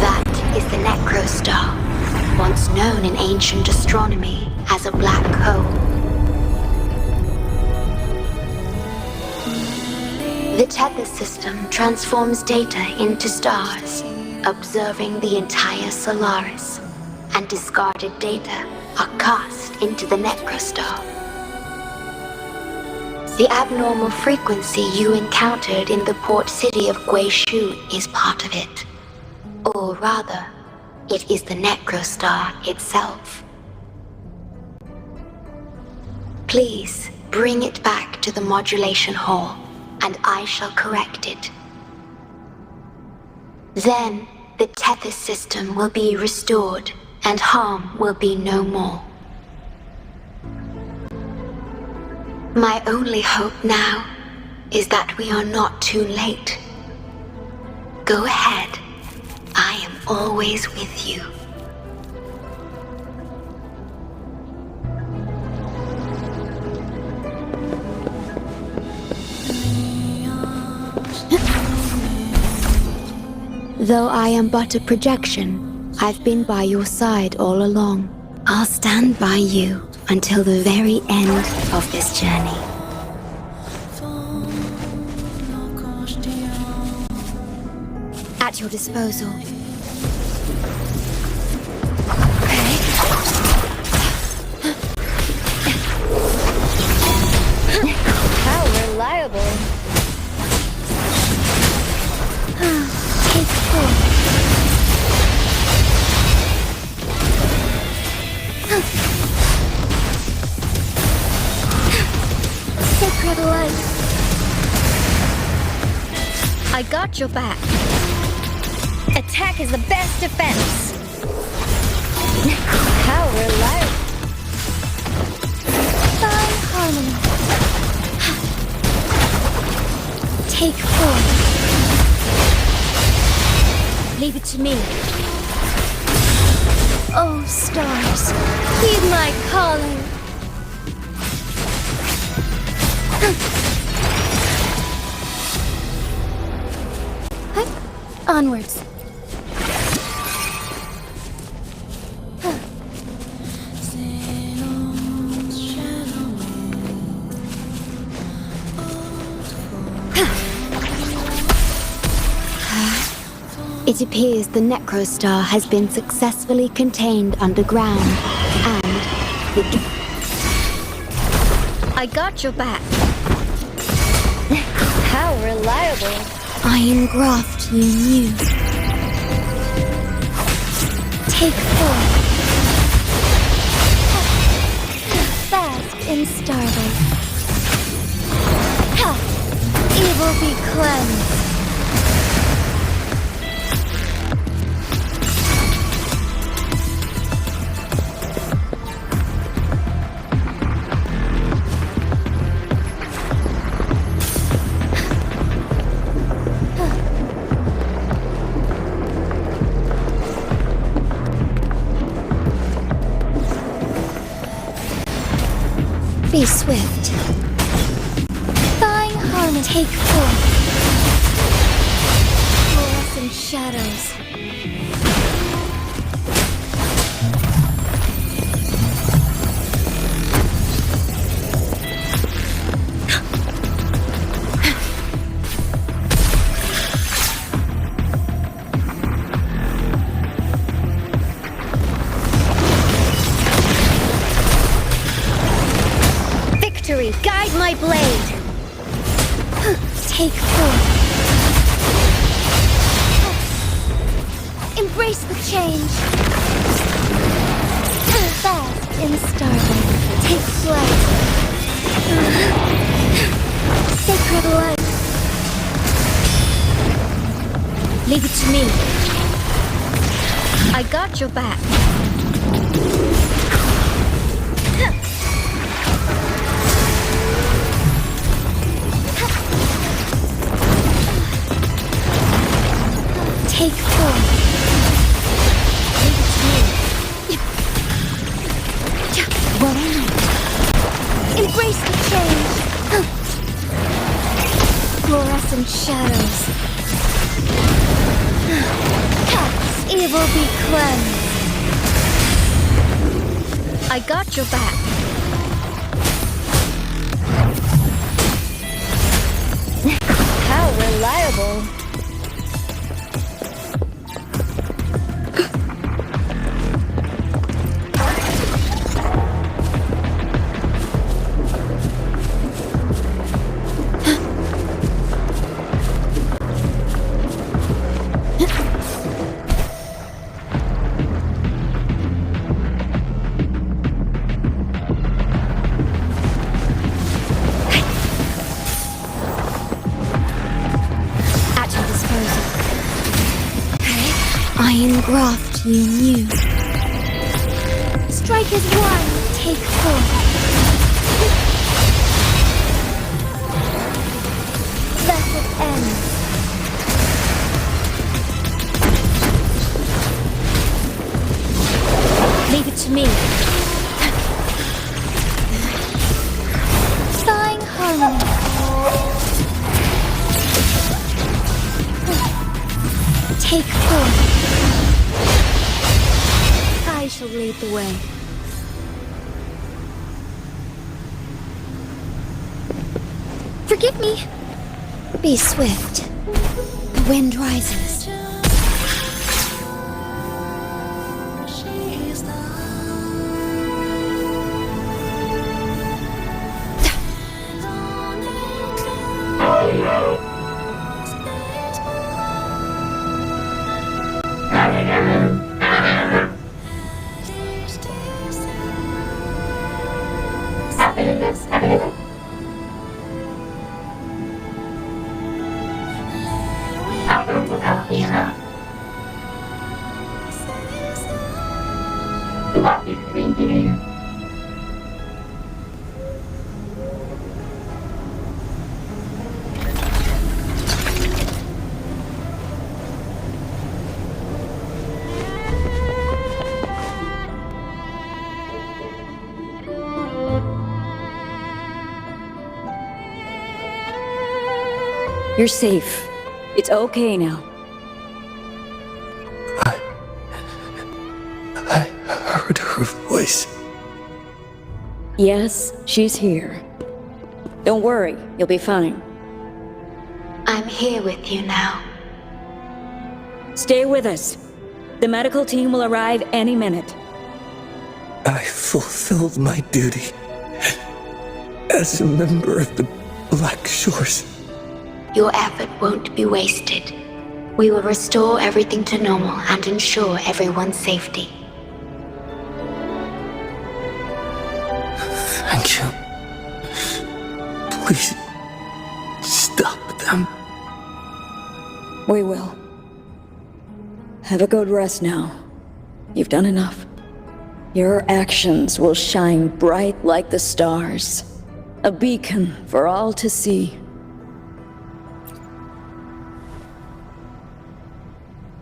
That is the Necrostar, once known in ancient astronomy as a black hole. The tether system transforms data into stars, observing the entire Solaris, and discarded data are cast into the Necrostar. The abnormal frequency you encountered in the port city of Guishu is part of it. Or rather, it is the Necrostar itself. Please bring it back to the modulation hall, and I shall correct it. Then, the tether system will be restored, and harm will be no more. My only hope now is that we are not too late. Go ahead. I am always with you. Though I am but a projection, I've been by your side all along. I'll stand by you until the very end of this journey. At your disposal. How reliable. Take 4. Sacred light. I got your back. Attack is the best defense. How reliable. Fine harmony. Take 4. Leave it to me. Oh, stars, heed my calling. Onwards. It appears the Necrostar has been successfully contained underground, and the... I got your back. How reliable. I engraft you new. Take 4. Fast in stardom. Evil be cleansed. Be swift. Thine harmony. Take 4. Fluorescent shadows. Guide my blade. Take 4. Embrace the change. Fast in stardom. Take flight. Sacred light. Leave it to me. I got your back. Take 4. Leave it to me. What I know. Embrace the change. Fluorescent shadows. Evil be cleansed. I got your back. How reliable. I engraft you new. Strike as one, take 4. Let it end. Leave it to me. Thine harmony. Take 4. light the way. Forgive me. Be swift. The wind rises. You're safe. It's okay now. I heard her voice. Yes, she's here. Don't worry, you'll be fine. I'm here with you now. Stay with us. The medical team will arrive any minute. I fulfilled my duty as a member of the Black Shores. Your effort won't be wasted. We will restore everything to normal and ensure everyone's safety. Thank you. Please, stop them. We will. Have a good rest now. You've done enough. Your actions will shine bright like the stars. A beacon for all to see.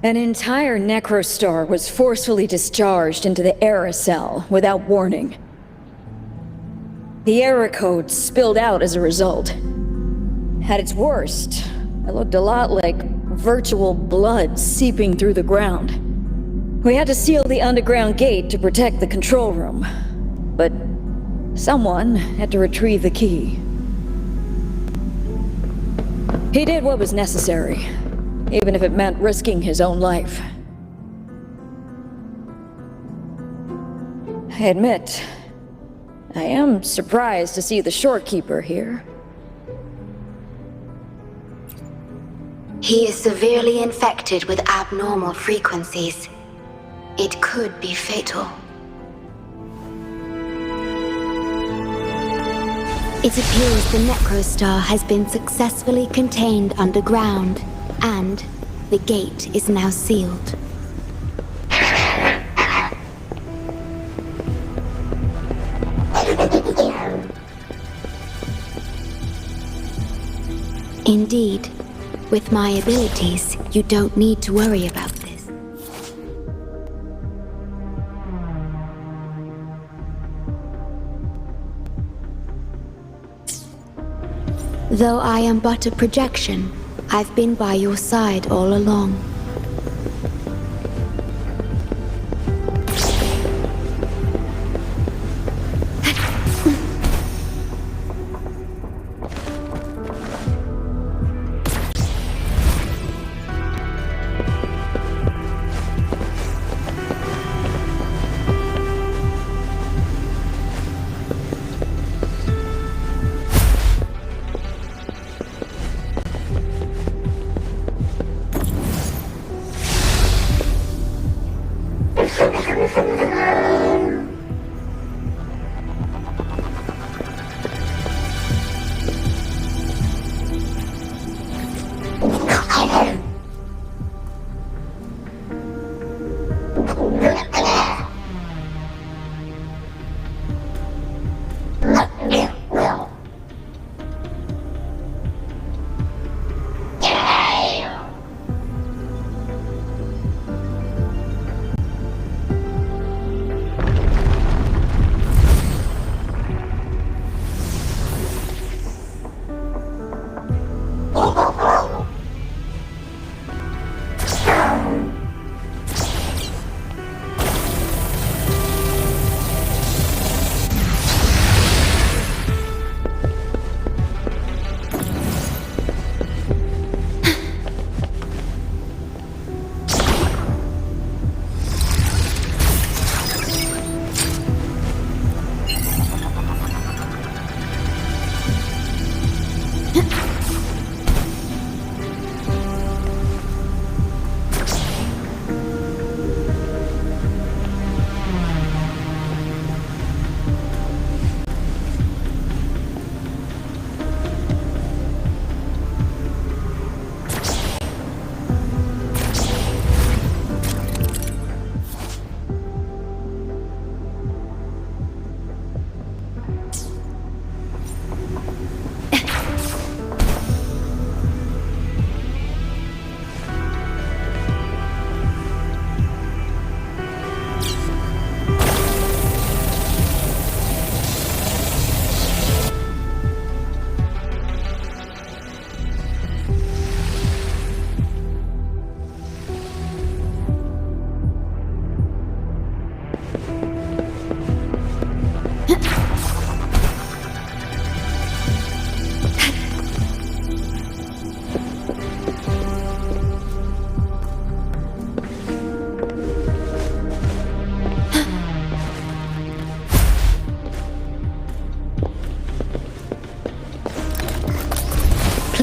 An entire necrostar was forcefully discharged into the aerosol without warning. The error code spilled out as a result. At its worst, it looked a lot like virtual blood seeping through the ground. We had to seal the underground gate to protect the control room, but someone had to retrieve the key. He did what was necessary, even if it meant risking his own life. I admit, I am surprised to see the shorekeeper here. He is severely infected with abnormal frequencies. It could be fatal. It appears the necrostar has been successfully contained underground, and the gate is now sealed. Indeed, with my abilities, you don't need to worry about this. Though I am but a projection, I've been by your side all along.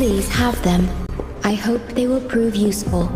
Please have them. I hope they will prove useful.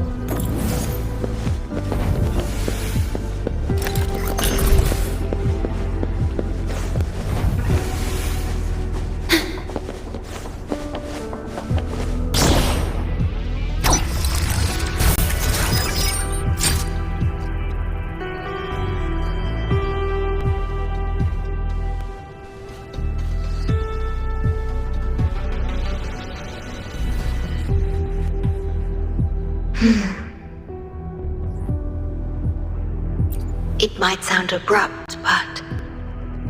It might sound abrupt, but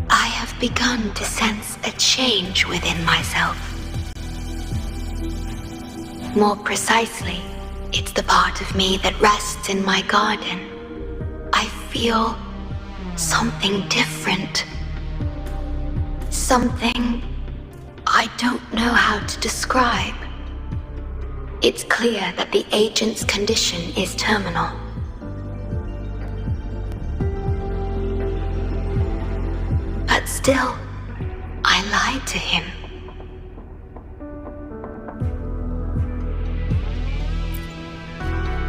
I have begun to sense a change within myself. More precisely, it's the part of me that rests in my garden. I feel something different. Something I don't know how to describe. It's clear that the agent's condition is terminal. But still, I lied to him.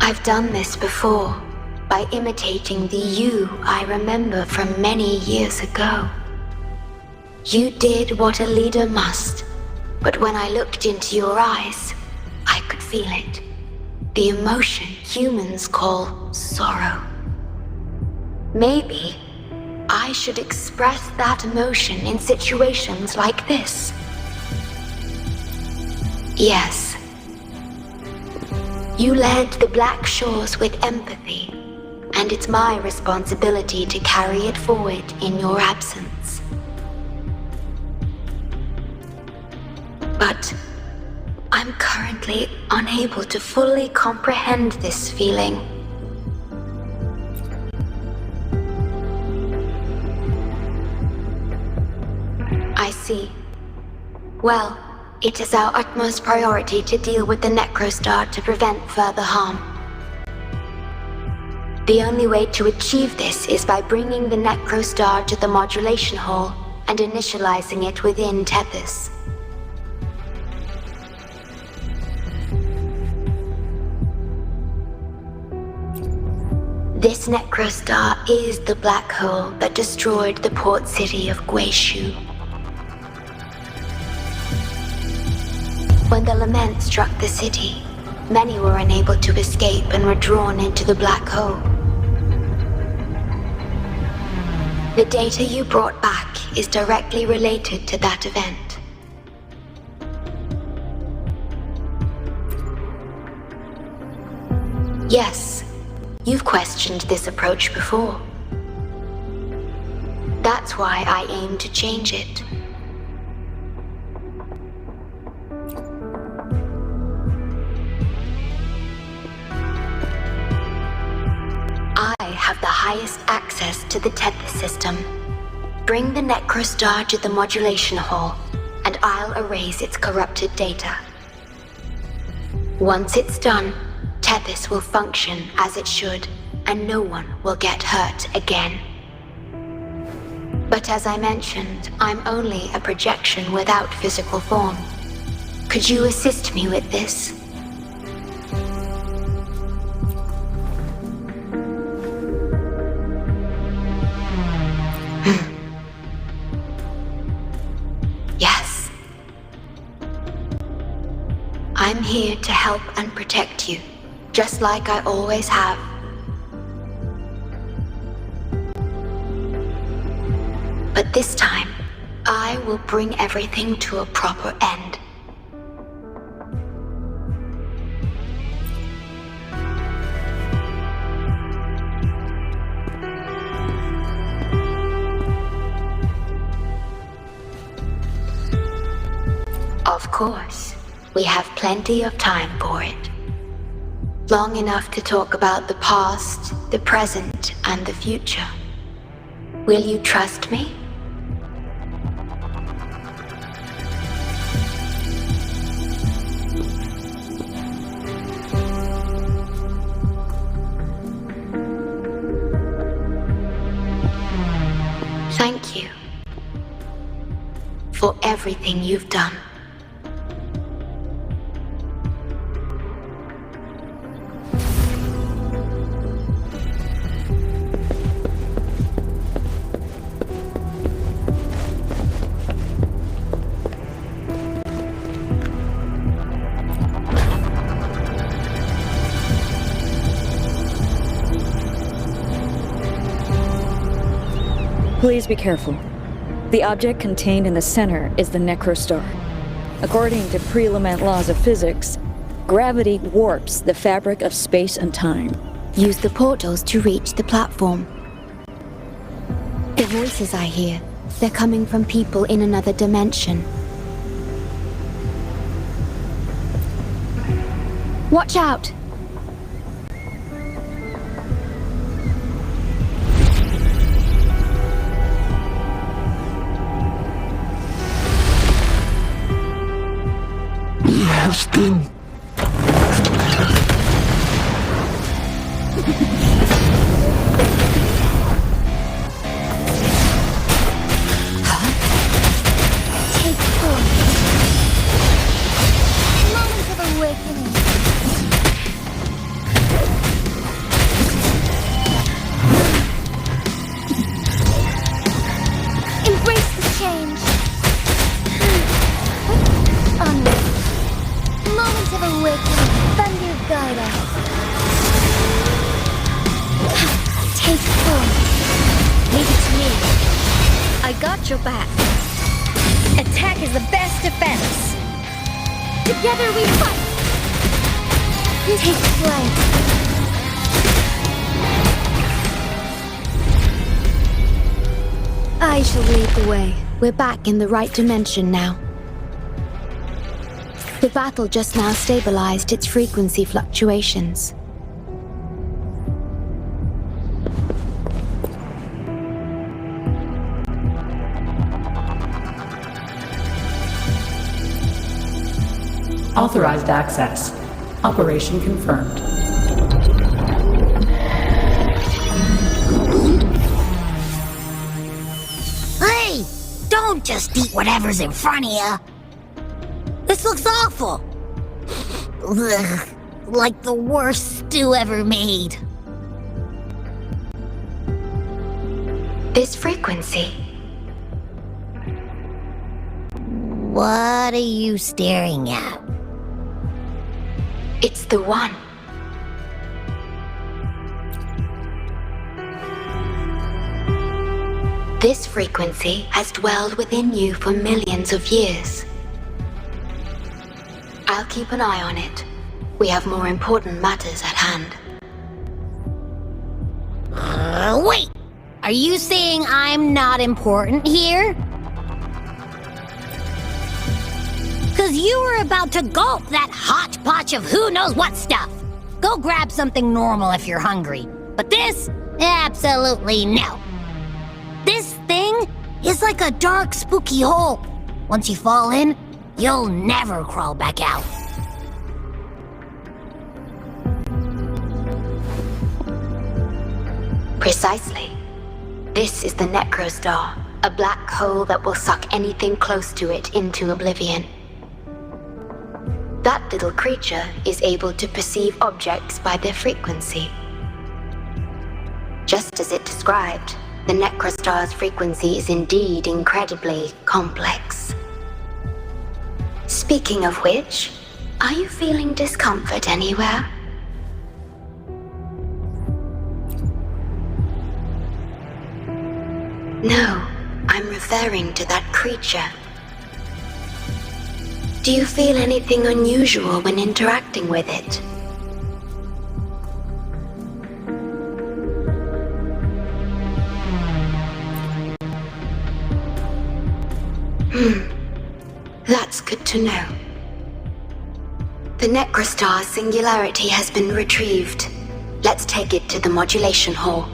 I've done this before, by imitating the you I remember from many years ago. You did what a leader must, but when I looked into your eyes, I could feel it. The emotion humans call sorrow. Maybe I should express that emotion in situations like this. Yes. You led the Black Shores with empathy, and it's my responsibility to carry it forward in your absence. But I'm currently unable to fully comprehend this feeling. I see. Well, it is our utmost priority to deal with the Necrostar to prevent further harm. The only way to achieve this is by bringing the Necrostar to the modulation hall and initializing it within Tethys. This Necrostar is the black hole that destroyed the port city of Guishu. When the lament struck the city, many were unable to escape and were drawn into the black hole. The data you brought back is directly related to that event. Yes, you've questioned this approach before. That's why I aim to change it. I have the highest access to the Tethys system. Bring the Necrostar to the modulation hall, and I'll erase its corrupted data. Once it's done, Tethys will function as it should, and no one will get hurt again. But as I mentioned, I'm only a projection without physical form. Could you assist me with this? Yes. I'm here to help and protect you, just like I always have. But this time, I will bring everything to a proper end. Of course, we have plenty of time for it. Long enough to talk about the past, the present, and the future. Will you trust me? Thank you for everything you've done. Please be careful. The object contained in the center is the Necrostar. According to pre-Lament laws of physics, gravity warps the fabric of space and time. Use the portals to reach the platform. The voices I hear, they're coming from people in another dimension. Watch out! He has been... Take form. Moment of awakening. Embrace the change. Onward. Moment of awakening. Thunder guide us. Take form. Leave it to me. I got your back. Attack is the best defense. Together we fight. Take flight. I shall lead the way. We're back in the right dimension now. The battle just now stabilized its frequency fluctuations. Authorized access. Operation confirmed. Hey! Don't just eat whatever's in front of you. This looks awful. Ugh, like the worst stew ever made. This frequency. What are you staring at? It's the one. This frequency has dwelled within you for millions of years. I'll keep an eye on it. We have more important matters at hand. Wait! Are you saying I'm not important here? 'Cause you were about to gulp that hodgepodge of who knows what stuff. Go grab something normal if you're hungry. But this? Absolutely no. This thing is like a dark, spooky hole. Once you fall in, you'll never crawl back out. Precisely. This is the Necrostar, a black hole that will suck anything close to it into oblivion. That little creature is able to perceive objects by their frequency. Just as it described, the Necrostar's frequency is indeed incredibly complex. Speaking of which, are you feeling discomfort anywhere? No, I'm referring to that creature. Do you feel anything unusual when interacting with it? That's good to know. The Necrostar's singularity has been retrieved. Let's take it to the modulation hall.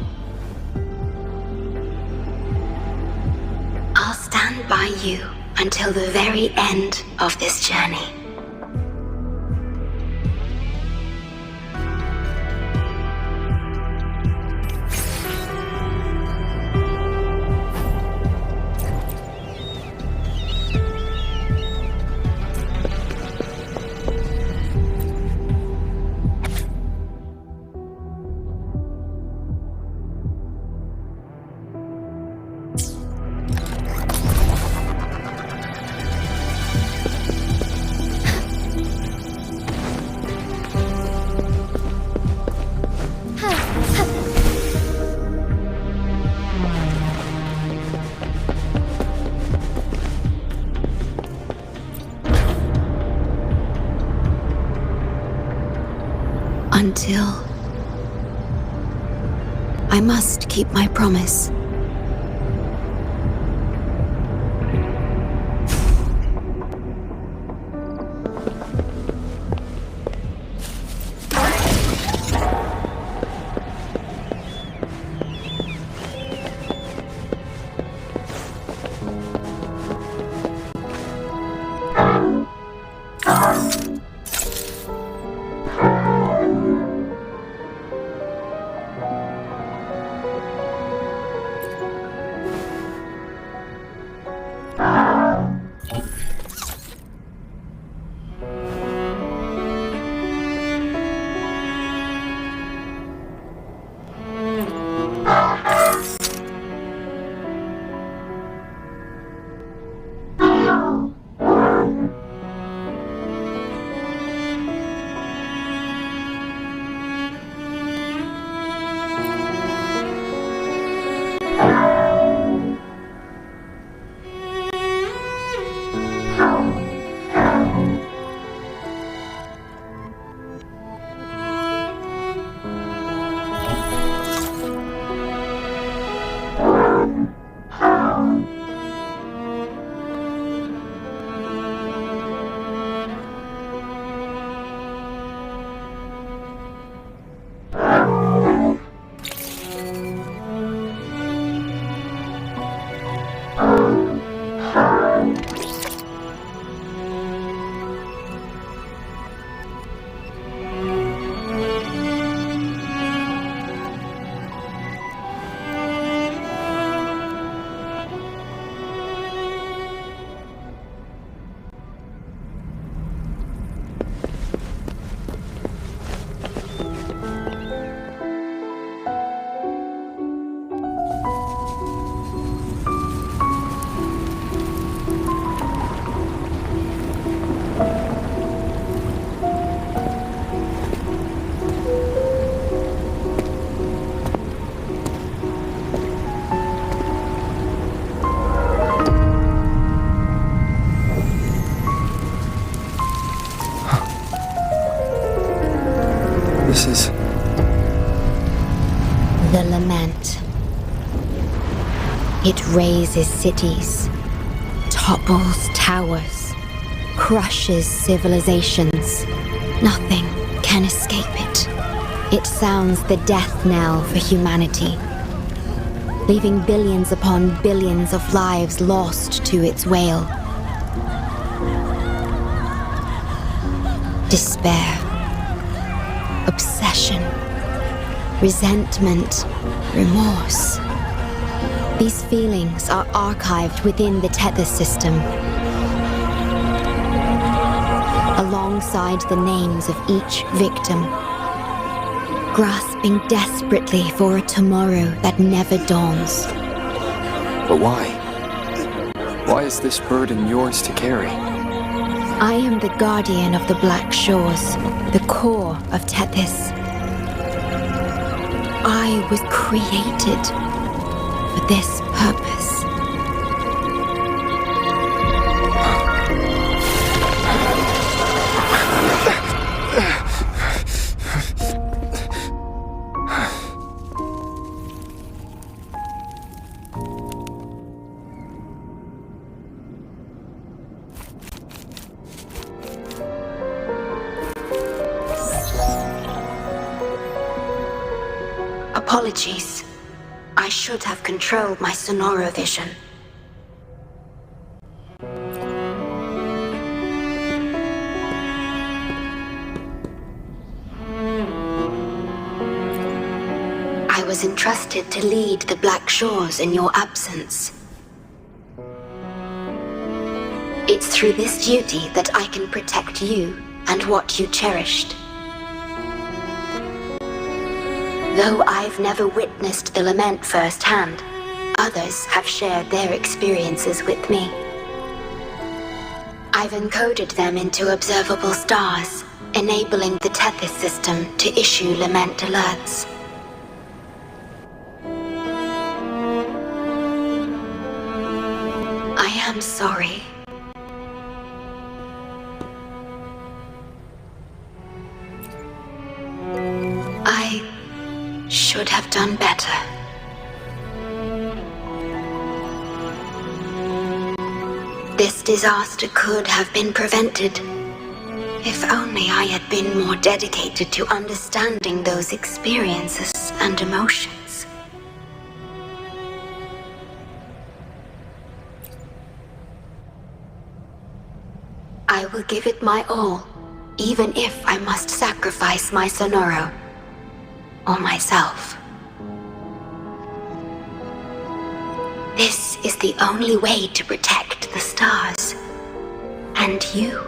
I'll stand by you until the very end of this journey. Until... I must keep my promise. This is... The lament. It razes cities, topples towers, crushes civilizations. Nothing can escape it. It sounds the death knell for humanity, leaving billions upon billions of lives lost to its wail. Despair, obsession, resentment, remorse. These feelings are archived within the Tethys system, alongside the names of each victim, grasping desperately for a tomorrow that never dawns. But why? Why is this burden yours to carry? I am the guardian of the Black Shores, the core of Tethys. I was created for this purpose. Apologies. I should have controlled my Sonoro vision. I was entrusted to lead the Black Shores in your absence. It's through this duty that I can protect you and what you cherished. Though I've never witnessed the lament firsthand, others have shared their experiences with me. I've encoded them into observable stars, enabling the Tethys system to issue lament alerts. I am sorry. done better. This disaster could have been prevented if only I had been more dedicated to understanding those experiences and emotions. I will give it my all, even if I must sacrifice my Sonoro or myself. This is the only way to protect the stars and you.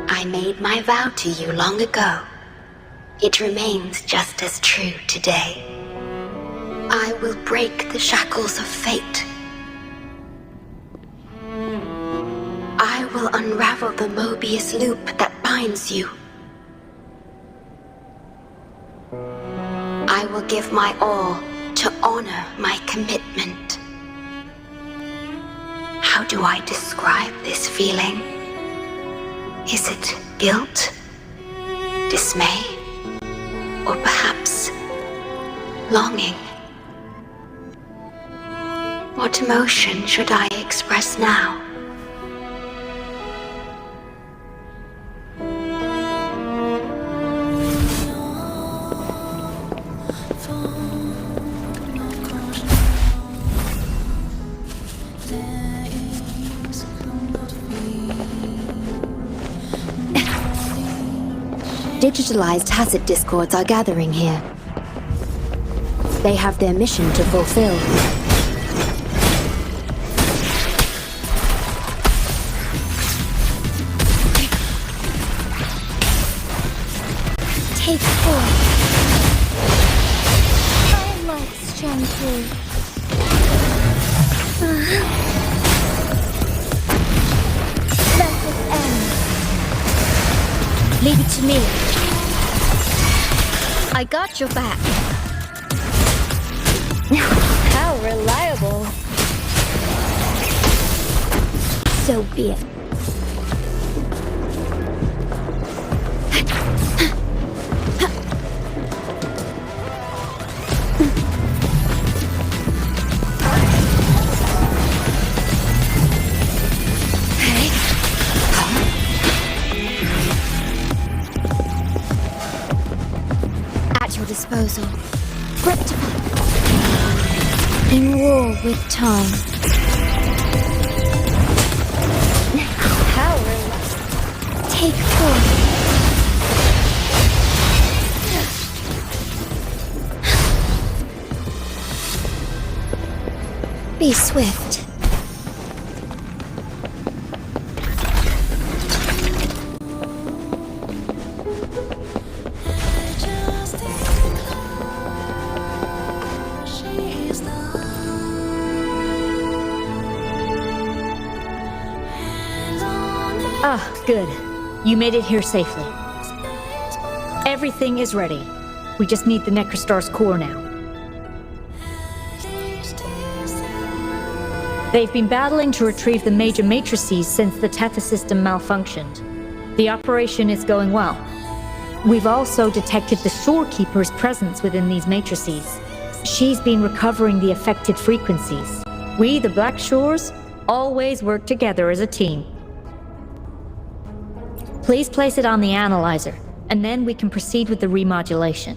I made my vow to you long ago. It remains just as true today. I will break the shackles of fate. I will unravel the Mobius loop that binds you. I will give my all to honor my commitment. How do I describe this feeling? Is it guilt, dismay, or perhaps longing? What emotion should I express now? Digitalized Hasid discords are gathering here. They have their mission to fulfill. Take 4. I like shampoo. Let it end. Leave it to me. I got your back. How reliable. So be it. Disposal. Rectify. In war with time. How relaxed. Take 4. Be swift. Ah, good. You made it here safely. Everything is ready. We just need the Necrostar's core now. They've been battling to retrieve the major matrices since the Tether system malfunctioned. The operation is going well. We've also detected the Shorekeeper's presence within these matrices. She's been recovering the affected frequencies. We, the Black Shores, always work together as a team. Please place it on the analyzer, and then we can proceed with the remodulation.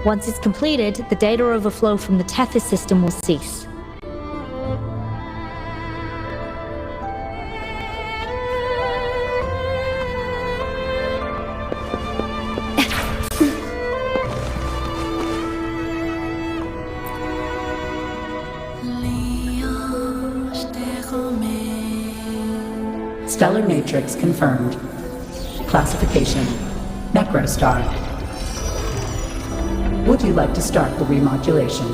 Once it's completed, the data overflow from the Tethys system will cease. Stellar matrix confirmed. Classification: Necrostar. Would you like to start the remodulation?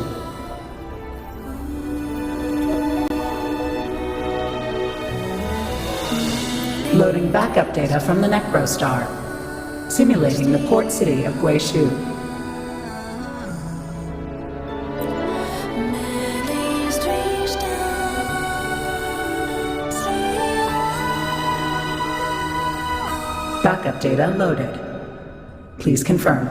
Loading backup data from the Necrostar. Simulating the port city of Guishu. Backup data loaded. Please confirm.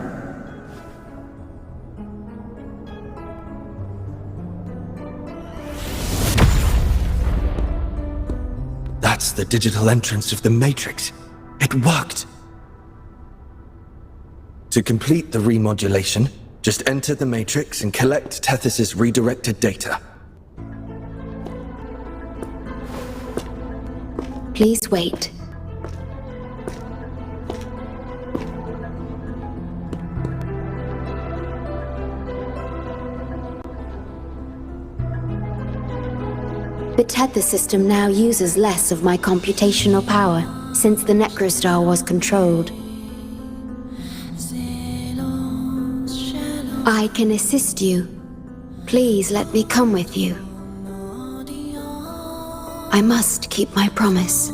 That's the digital entrance of the Matrix. It worked! To complete the remodulation, just enter the Matrix and collect Tethys' redirected data. Please wait. The Tethys system now uses less of my computational power since the Necrostar was controlled. I can assist you. Please let me come with you. I must keep my promise.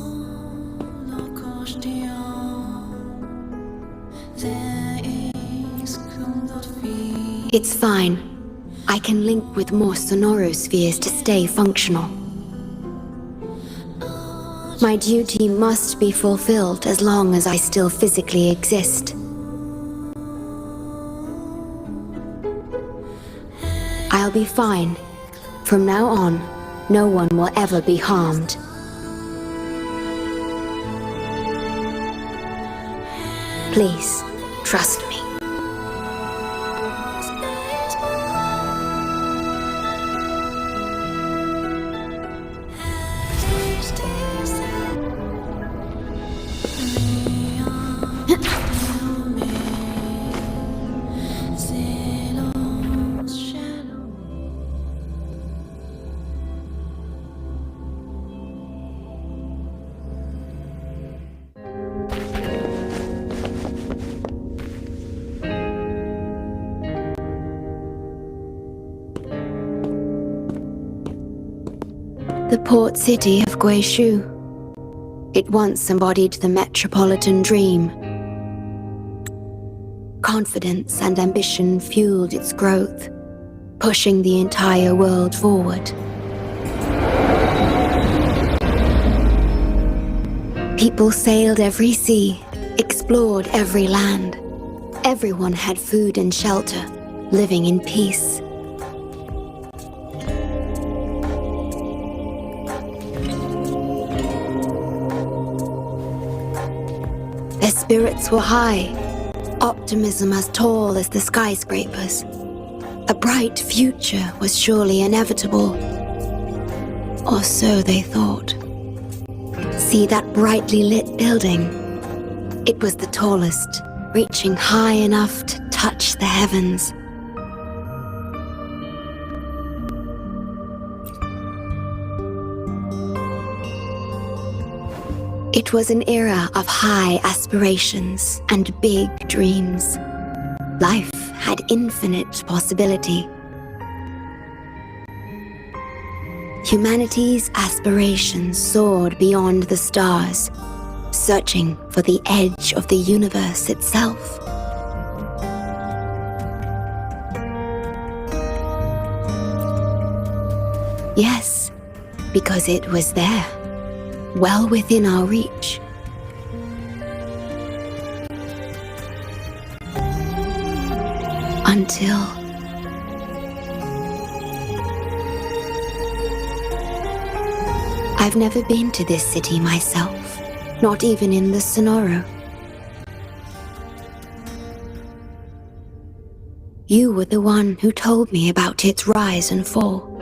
It's fine. I can link with more sonorospheres to stay functional. My duty must be fulfilled as long as I still physically exist. I'll be fine. From now on, no one will ever be harmed. Please, trust me. The port city of Guizhou. It once embodied the metropolitan dream. Confidence and ambition fueled its growth, pushing the entire world forward. People sailed every sea, explored every land. Everyone had food and shelter, living in peace. Their spirits were high, optimism as tall as the skyscrapers. A bright future was surely inevitable. Or so they thought. See that brightly lit building? It was the tallest, reaching high enough to touch the heavens. It was an era of high aspirations and big dreams. Life had infinite possibility. Humanity's aspirations soared beyond the stars, searching for the edge of the universe itself. Yes, because it was there, well within our reach. Until... I've never been to this city myself, not even in the Sonoro. You were the one who told me about its rise and fall.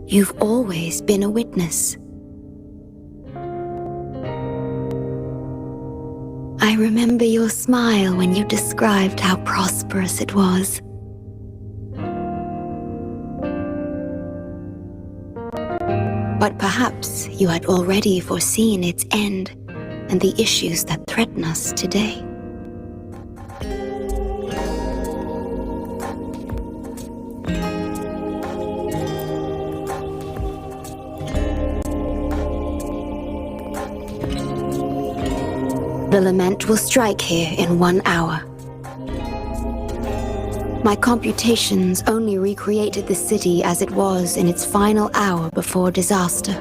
You've always been a witness. I remember your smile when you described how prosperous it was. But perhaps you had already foreseen its end and the issues that threaten us today. The lament will strike here in 1 hour. My computations only recreated the city as it was in its final hour before disaster.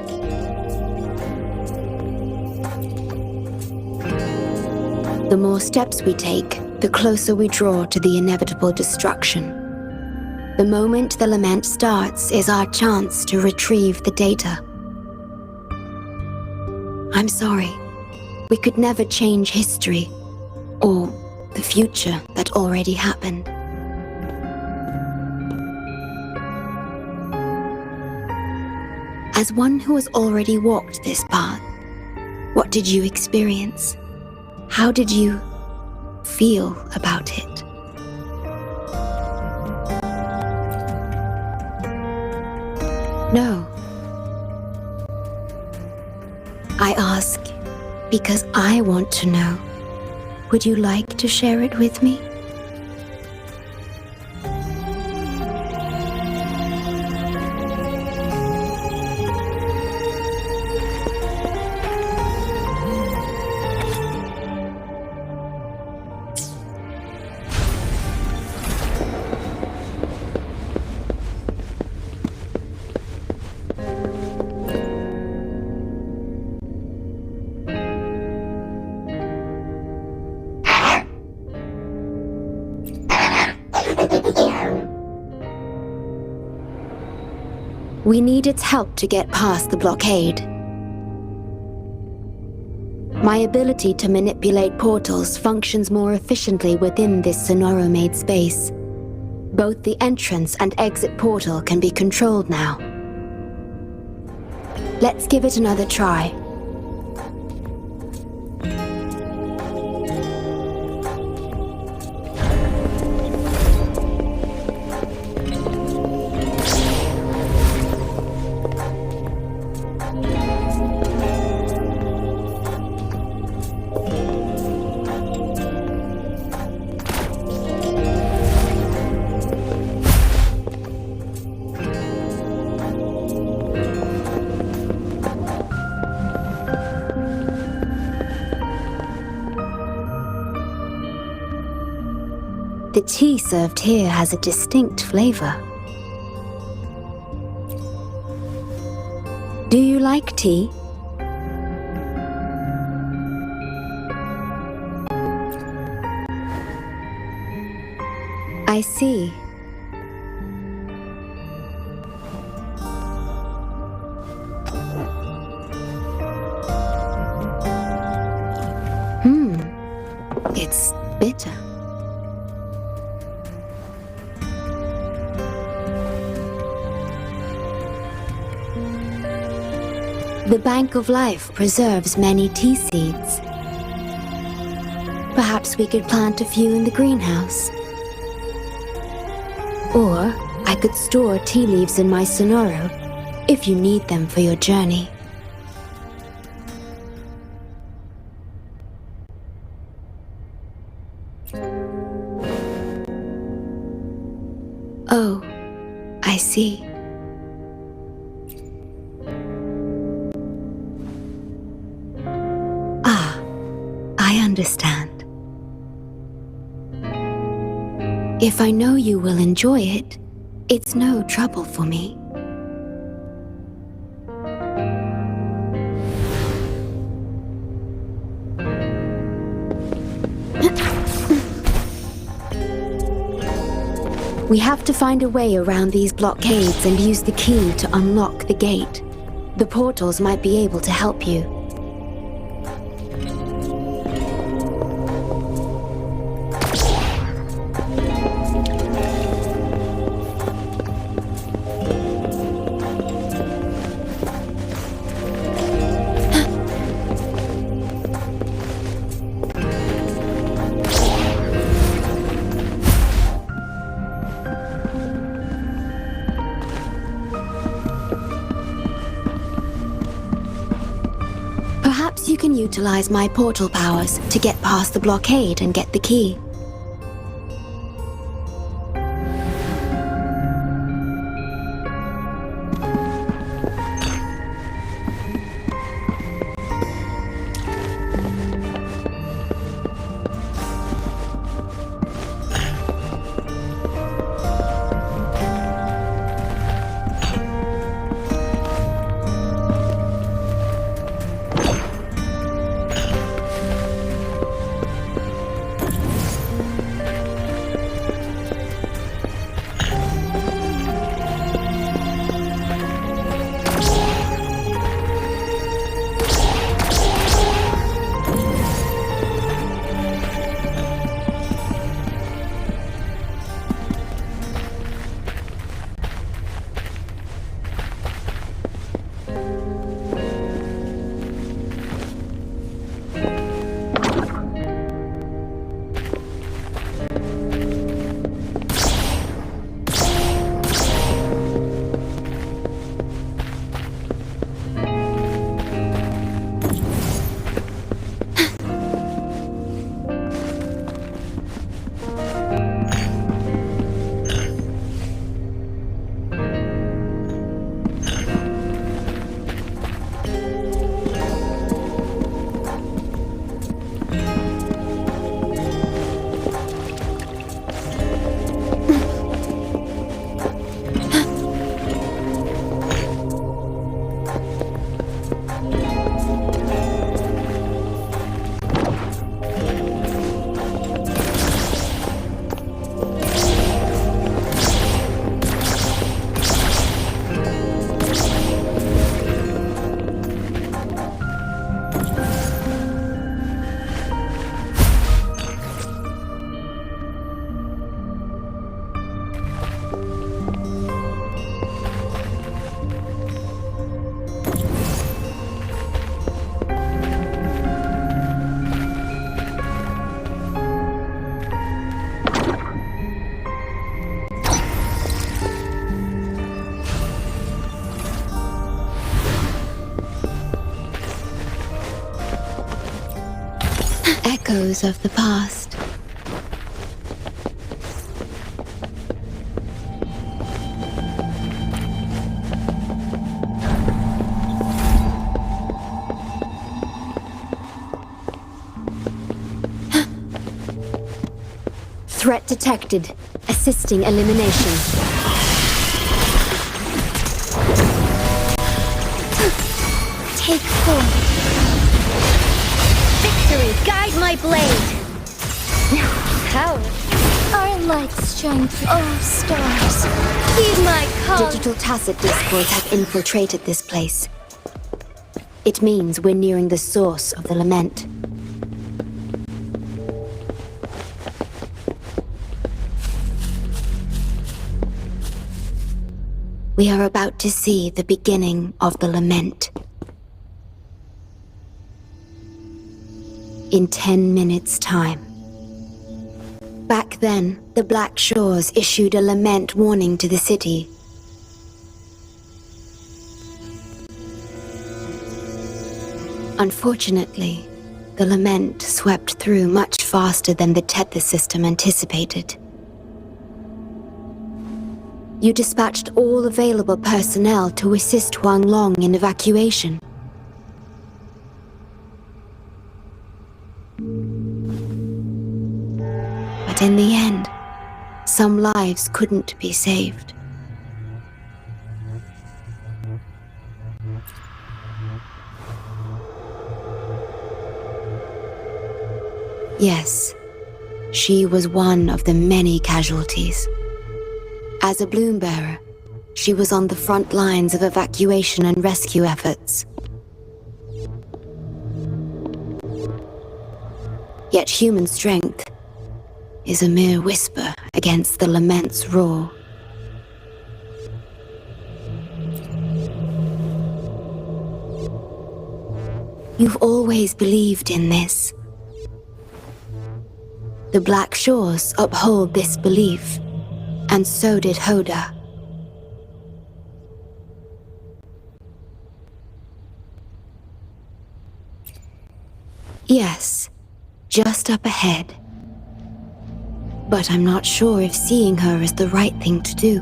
The more steps we take, the closer we draw to the inevitable destruction. The moment the lament starts is our chance to retrieve the data. I'm sorry. We could never change history, or the future that already happened. As one who has already walked this path, what did you experience? How did you feel about it? No. I ask because I want to know. Would you like to share it with me? We need its help to get past the blockade. My ability to manipulate portals functions more efficiently within this Sonoro-made space. Both the entrance and exit portal can be controlled now. Let's give it another try. The tea served here has a distinct flavor. Do you like tea? I see. It's bitter. The Bank of Life preserves many tea seeds. Perhaps we could plant a few in the greenhouse. Or I could store tea leaves in my Sonoro, if you need them for your journey. Oh, I see. I understand. If I know you will enjoy it, it's no trouble for me. We have to find a way around these blockades and use the key to unlock the gate. The portals might be able to help you. Perhaps you can utilize my portal powers to get past the blockade and get the key. Echoes of the past. Threat detected. Assisting elimination. Take 4. Victory, guide my blade! Power. I like strength. Oh, stars. Heed my call. Digital tacit discords have infiltrated this place. It means we're nearing the source of the lament. We are about to see the beginning of the lament. In 10 minutes' time. Back then, the Black Shores issued a lament warning to the city. Unfortunately, the lament swept through much faster than the Tethys system anticipated. You dispatched all available personnel to assist Huanglong in evacuation. But in the end, some lives couldn't be saved. Yes, she was one of the many casualties. As a bloom bearer, she was on the front lines of evacuation and rescue efforts. Yet human strength is a mere whisper against the lament's roar. You've always believed in this. The Black Shores uphold this belief. And so did Hoda. Yes, just up ahead. But I'm not sure if seeing her is the right thing to do.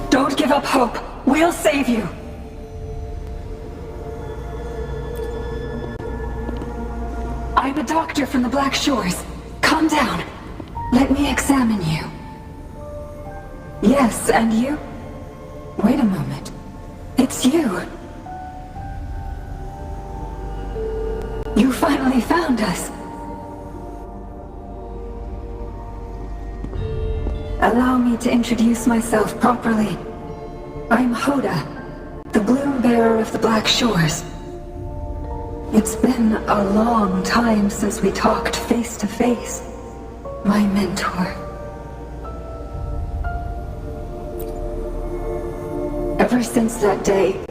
Don't give up hope. We'll save you. I'm a doctor from the Black Shores. Calm down. Let me examine you. Yes, and you? Wait a moment. It's you. You finally found us. Allow me to introduce myself properly. I'm Hoda, the bloom bearer of the Black Shores. It's been a long time since we talked face to face, my mentor. Ever since that day,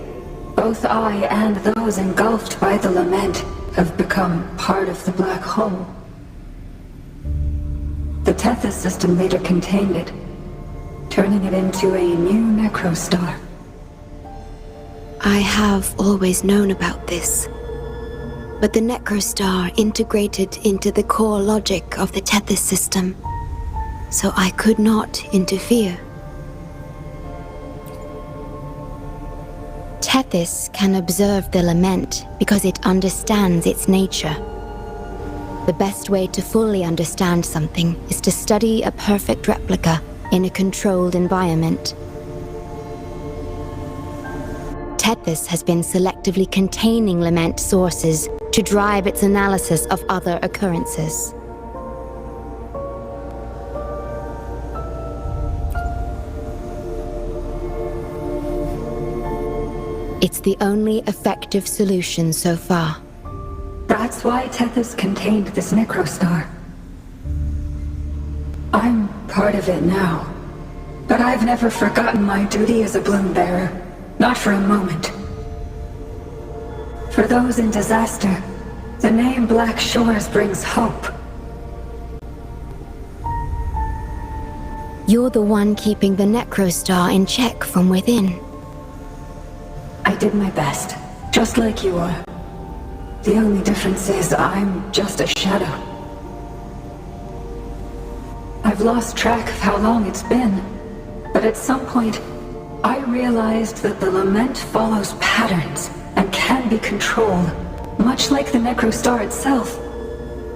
both I and those engulfed by the lament have become part of the black hole. The Tethys system later contained it, turning it into a new necrostar. I have always known about this, but the necrostar integrated into the core logic of the Tethys system, so I could not interfere. Tethys can observe the lament because it understands its nature. The best way to fully understand something is to study a perfect replica in a controlled environment. Tethys has been selectively containing lament sources to drive its analysis of other occurrences. It's the only effective solution so far. That's why Tethys contained this necrostar. I'm part of it now, but I've never forgotten my duty as a bloom bearer, not for a moment. For those in disaster, the name Black Shores brings hope. You're the one keeping the necrostar in check from within. I did my best, just like you are. The only difference is I'm just a shadow. I've lost track of how long it's been, but at some point, I realized that the lament follows patterns and can be controlled, much like the necrostar itself.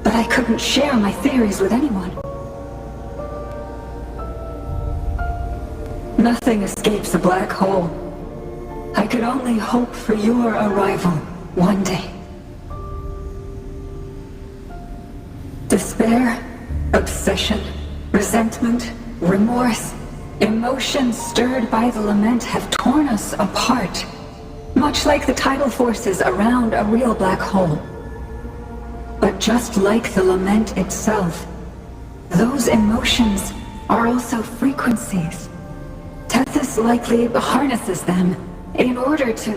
But I couldn't share my theories with anyone. Nothing escapes a black hole. I could only hope for your arrival one day. Despair, obsession, resentment, remorse, emotions stirred by the lament have torn us apart, much like the tidal forces around a real black hole. But just like the lament itself, those emotions are also frequencies. Tethys likely harnesses them in order to...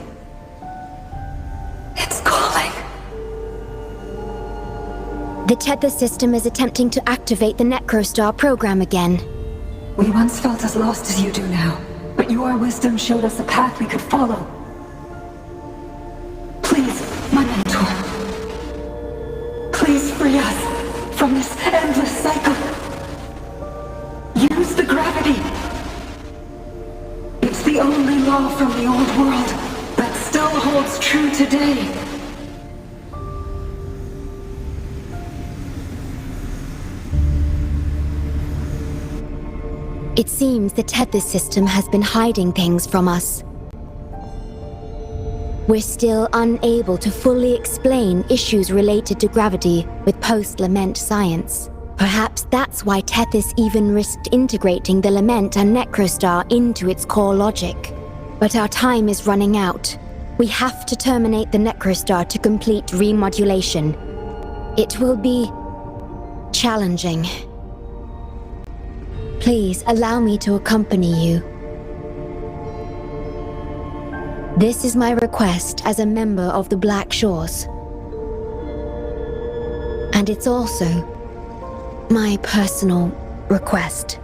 It's calling. The Tethys system is attempting to activate the necrostar program again. We once felt as lost as you do now, but your wisdom showed us a path we could follow. Please, my mentor. Please free us from this endless cycle. Use the gravity. It's the only law from the old world that still holds true today. It seems the Tethys system has been hiding things from us. We're still unable to fully explain issues related to gravity with post-lament science. Perhaps that's why Tethys even risked integrating the lament and necrostar into its core logic. But our time is running out. We have to terminate the necrostar to complete remodulation. It will be challenging. Please allow me to accompany you. This is my request as a member of the Black Shores. And it's also my personal request.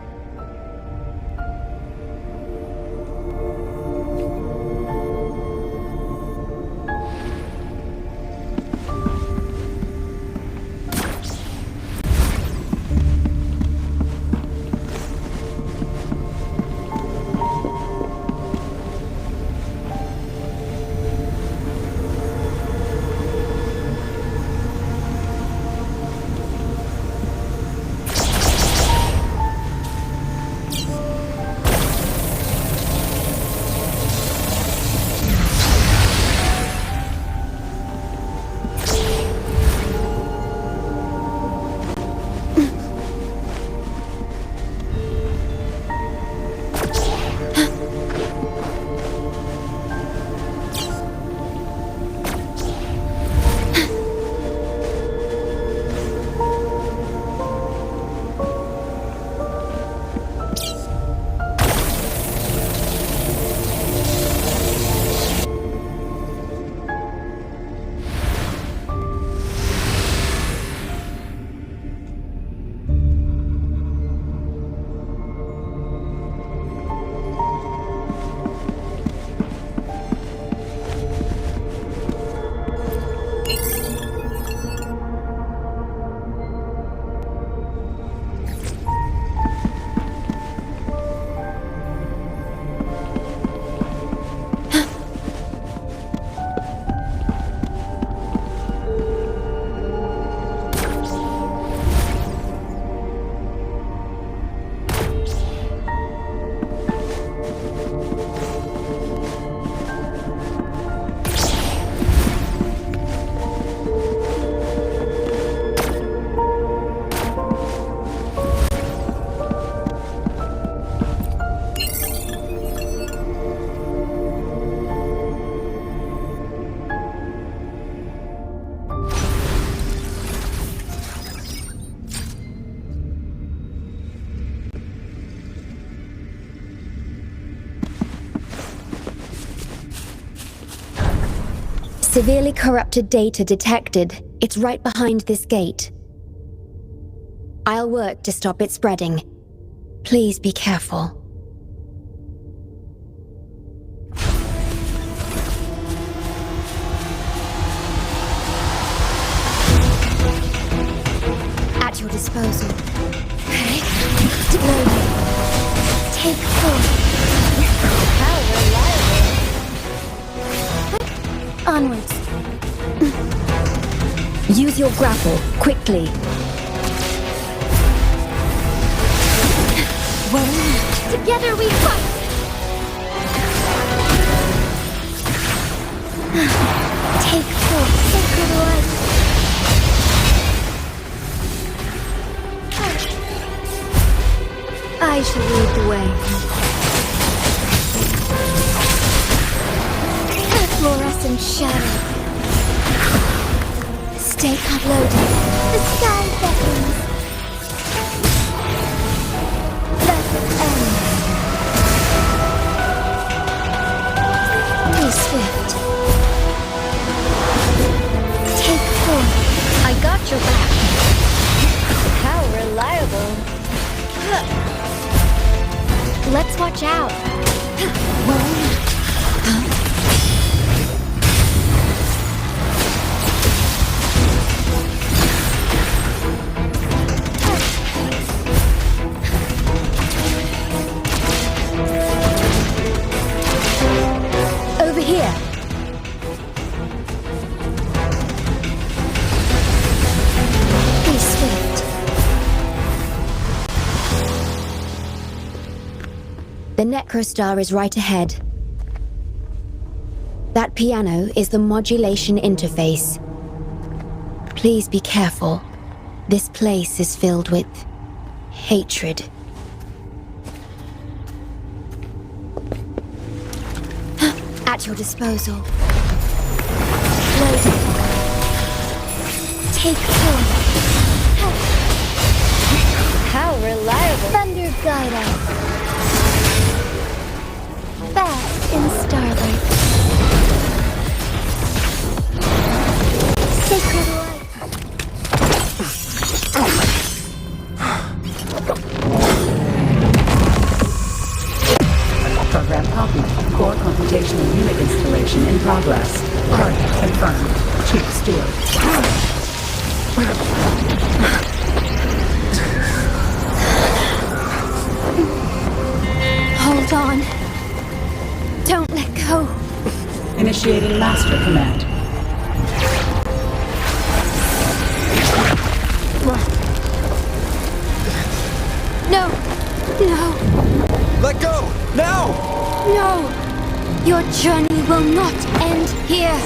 Severely corrupted data detected. It's right behind this gate. I'll work to stop it spreading. Please be careful. At your disposal. Okay. Loading. Take full. How reliable. Onwards. Use your grapple, quickly. Together we fight! Take full sacred light. I shall lead the way. Fluorescent shadow. Stay uploaded. The sky beckons. Let it end. Be swift. Take full. I got your back. How reliable. Let's watch out. Over here. Be swift. The Necrostar is right ahead. That piano is the modulation interface. Please be careful. This place is filled with hatred. At your disposal. Loading. Take full. How reliable. Thunder guide us. Bask in starlight. Sacred light. Program copied. Core computational unit installation in progress. Target confirmed. Chief Steward. Hold on. Don't let go. Initiating master command. No. No. Let go! Now! No. Your journey will not end here.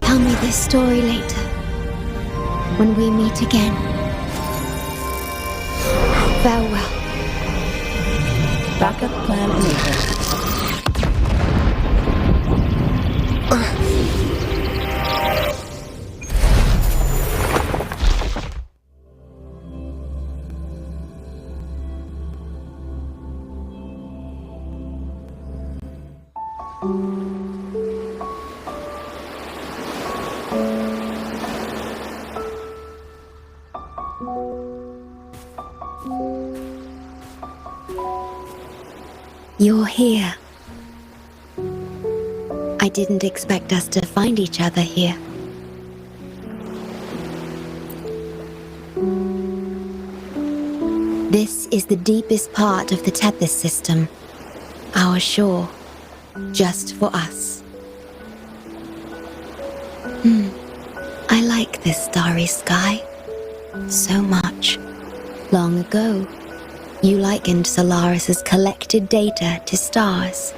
Tell me this story later, when we meet again. Farewell. Backup plan enabled. You're here. I didn't expect us to find each other here. This is the deepest part of the Tethys system. Our shore. Just for us. I like this starry sky. So much. Long ago, you likened Solaris's collected data to stars.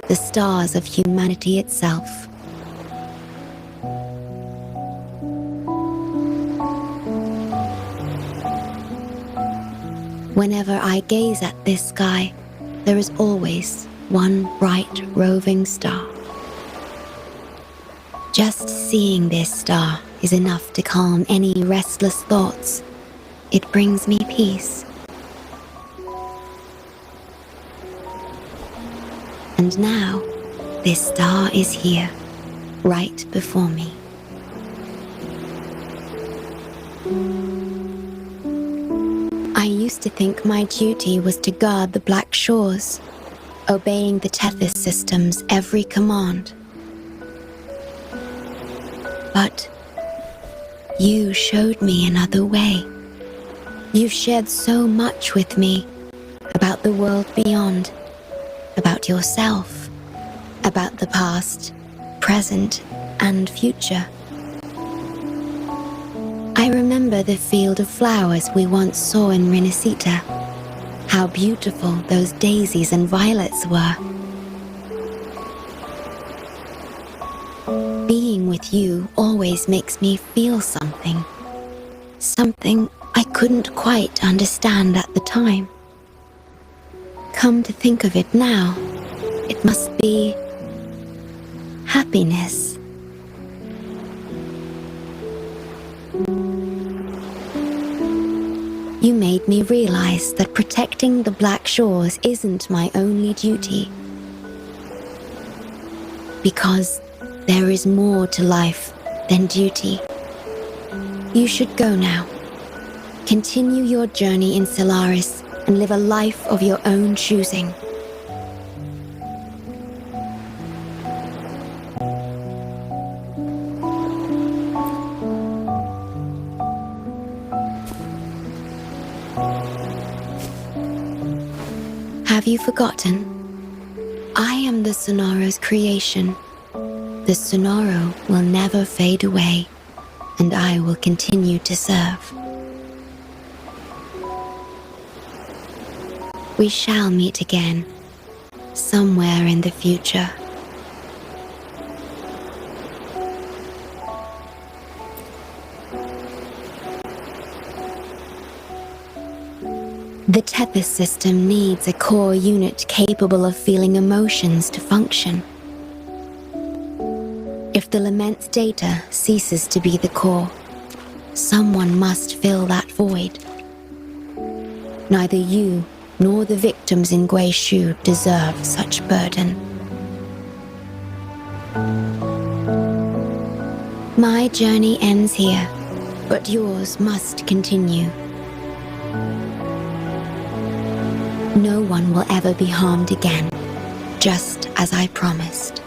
The stars of humanity itself. Whenever I gaze at this sky, there is always one bright roving star. Just seeing this star is enough to calm any restless thoughts. It brings me peace. And now, this star is here, right before me. I used to think my duty was to guard the Black Shores, obeying the Tethys system's every command. But you showed me another way. You've shared so much with me about the world beyond, about yourself, about the past, present, and future. I remember the field of flowers we once saw in Renacita. How beautiful those daisies and violets were. Being with you always makes me feel something. Something I couldn't quite understand at the time. Come to think of it now, it must be happiness. You made me realize that protecting the Black Shores isn't my only duty. Because there is more to life than duty. You should go now. Continue your journey in Solaris and live a life of your own choosing. Have you forgotten? I am the Sonoro's creation. The Sonoro will never fade away, and I will continue to serve. We shall meet again, somewhere in the future. The Tethys system needs a core unit capable of feeling emotions to function. If the Lament's data ceases to be the core, someone must fill that void. Neither you nor the victims in Gui Shu deserve such burden. My journey ends here, but yours must continue. No one will ever be harmed again, just as I promised.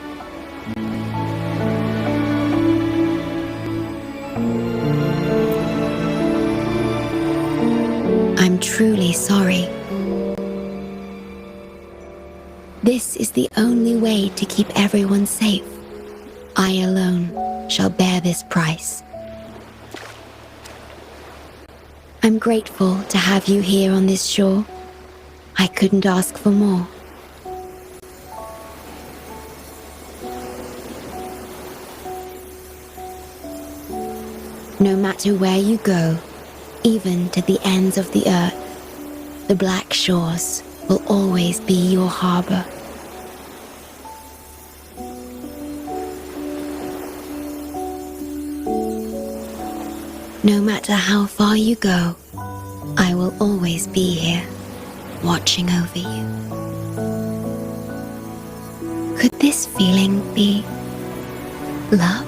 I'm truly sorry. This is the only way to keep everyone safe. I alone shall bear this price. I'm grateful to have you here on this shore. I couldn't ask for more. No matter where you go, even to the ends of the earth, the Black Shores will always be your harbor. No matter how far you go, I will always be here, watching over you. Could this feeling be love?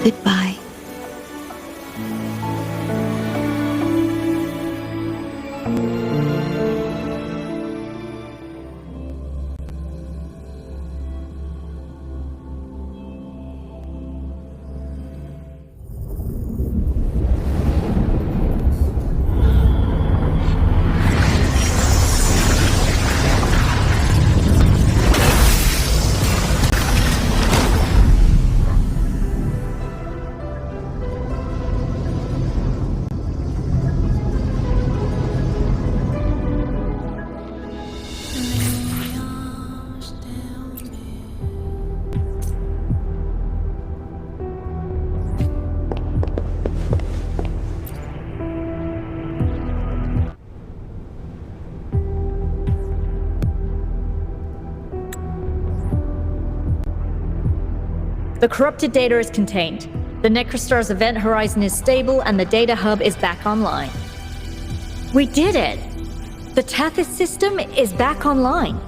Goodbye. The corrupted data is contained. The Necrostar's event horizon is stable and the data hub is back online. We did it! The Tethys system is back online.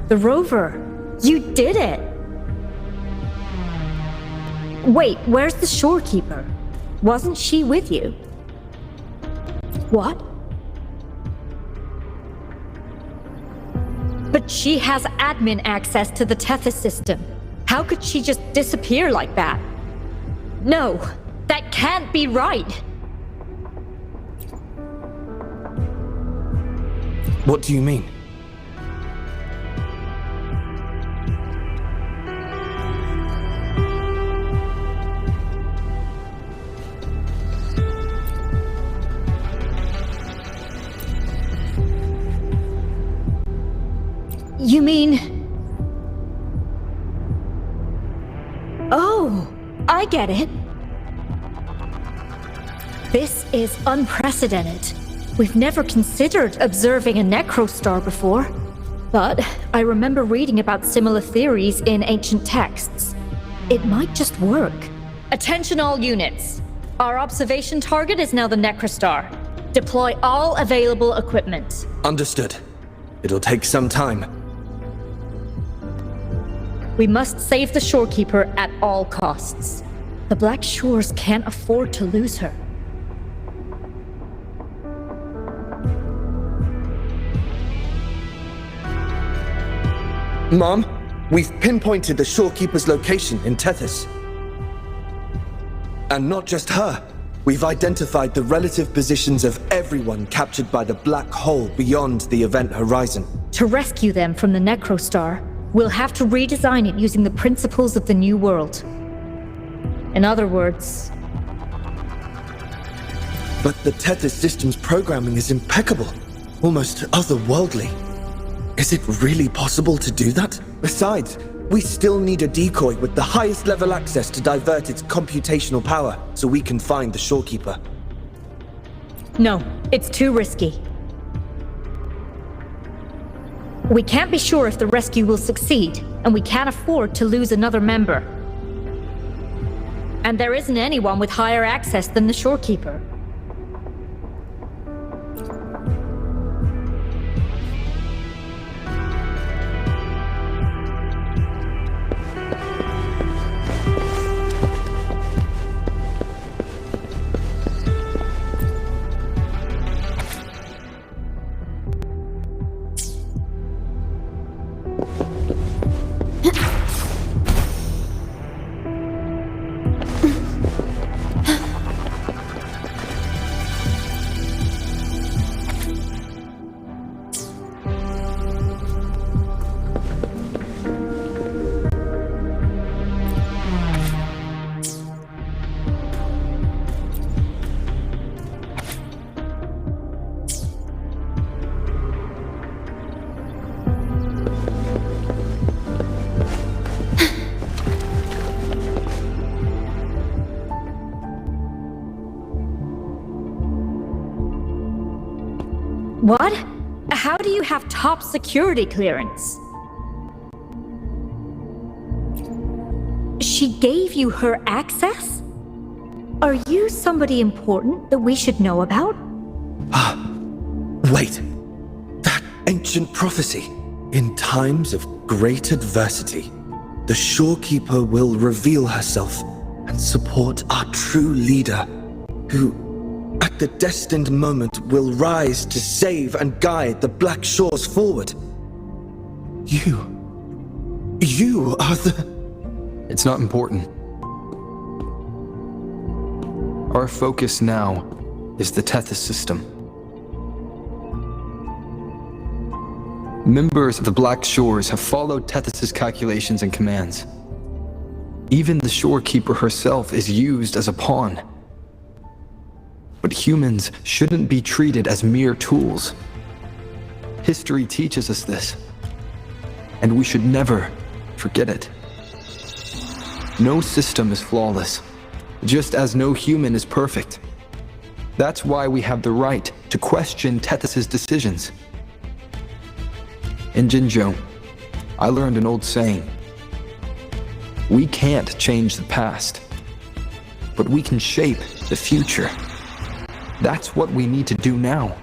The rover, you did it! Wait, where's the shorekeeper? Wasn't she with you? What? But she has admin access to the Tethys system. How could she just disappear like that? No, that can't be right! What do you mean? You mean... Oh, I get it. This is unprecedented. We've never considered observing a Necrostar before. But I remember reading about similar theories in ancient texts. It might just work. Attention all units. Our observation target is now the Necrostar. Deploy all available equipment. Understood. It'll take some time. We must save the shorekeeper at all costs. The Black Shores can't afford to lose her. Mom, we've pinpointed the shorekeeper's location in Tethys. And not just her. We've identified the relative positions of everyone captured by the black hole beyond the event horizon. To rescue them from the Necrostar, we'll have to redesign it using the principles of the New World. In other words... But the Tethys system's programming is impeccable. Almost otherworldly. Is it really possible to do that? Besides, we still need a decoy with the highest level access to divert its computational power so we can find the shorekeeper. No, it's too risky. We can't be sure if the rescue will succeed, and we can't afford to lose another member. And there isn't anyone with higher access than the shorekeeper. What? How do you have top security clearance? She gave you her access? Are you somebody important that we should know about? Wait. That ancient prophecy. In times of great adversity, the shorekeeper will reveal herself and support our true leader, who, at the destined moment, will rise to save and guide the Black Shores forward. You are the... It's not important. Our focus now is the Tethys system. Members of the Black Shores have followed Tethys' calculations and commands. Even the shorekeeper herself is used as a pawn. But humans shouldn't be treated as mere tools. History teaches us this, and we should never forget it. No system is flawless, just as no human is perfect. That's why we have the right to question Tethys' decisions. In Jinzhou, I learned an old saying. We can't change the past, but we can shape the future. That's what we need to do now.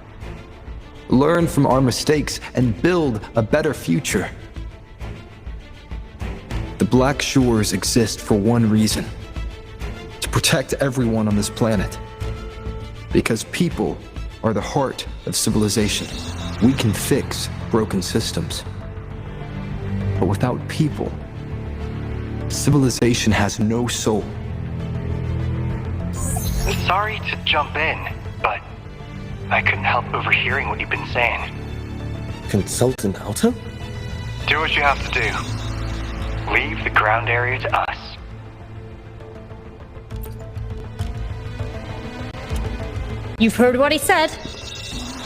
Learn from our mistakes and build a better future. The Black Shores exist for one reason: to protect everyone on this planet. Because people are the heart of civilization. We can fix broken systems. But without people, civilization has no soul. Sorry to jump in, but I couldn't help overhearing what you've been saying. Consultant Alto? Do what you have to do. Leave the ground area to us. You've heard what he said.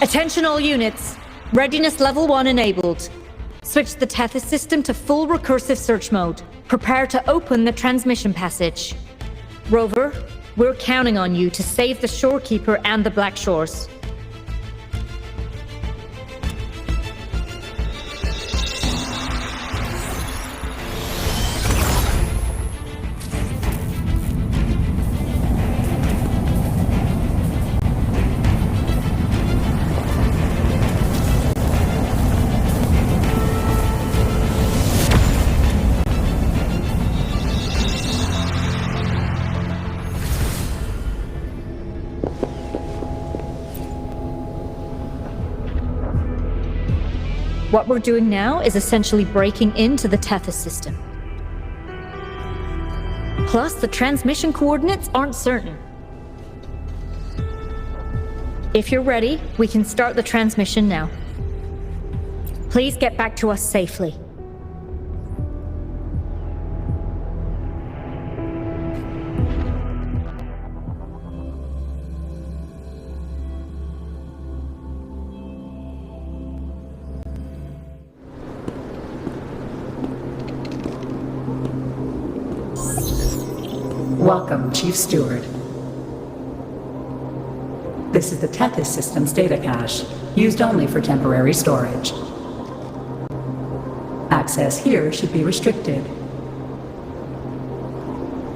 Attention all units. Readiness level 1 enabled. Switch the Tethys system to full recursive search mode. Prepare to open the transmission passage. Rover, we're counting on you to save the Shorekeeper and the Black Shores. What we're doing now is essentially breaking into the Tethys system. Plus, the transmission coordinates aren't certain. If you're ready, we can start the transmission now. Please get back to us safely. Welcome, Chief Steward. This is the Tethys system's data cache, used only for temporary storage. Access here should be restricted.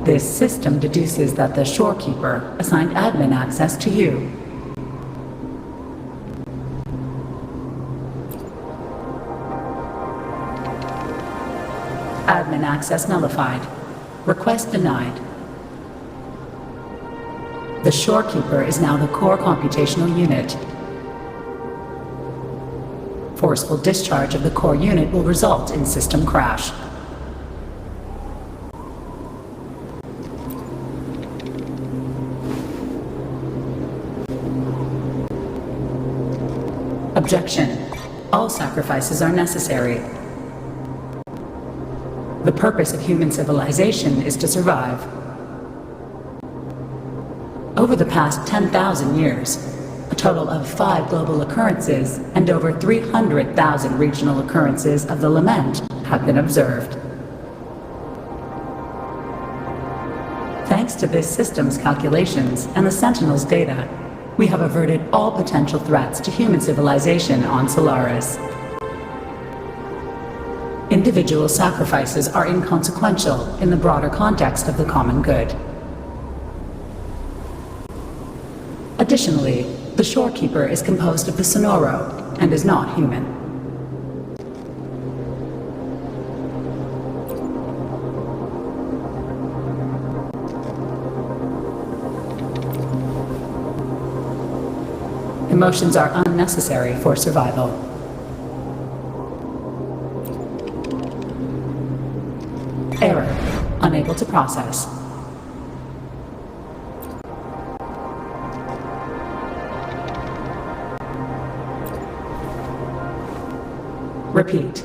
This system deduces that the Shorekeeper assigned admin access to you. Admin access nullified. Request denied. The Shorekeeper is now the core computational unit. Forceful discharge of the core unit will result in system crash. Objection. All sacrifices are necessary. The purpose of human civilization is to survive. Over the past 10,000 years, a total of 5 global occurrences and over 300,000 regional occurrences of the lament have been observed. Thanks to this system's calculations and the Sentinel's data, we have averted all potential threats to human civilization on Solaris. Individual sacrifices are inconsequential in the broader context of the common good. Additionally, the Shorekeeper is composed of the Sonoro and is not human. Emotions are unnecessary for survival. Error. Unable to process. Repeat.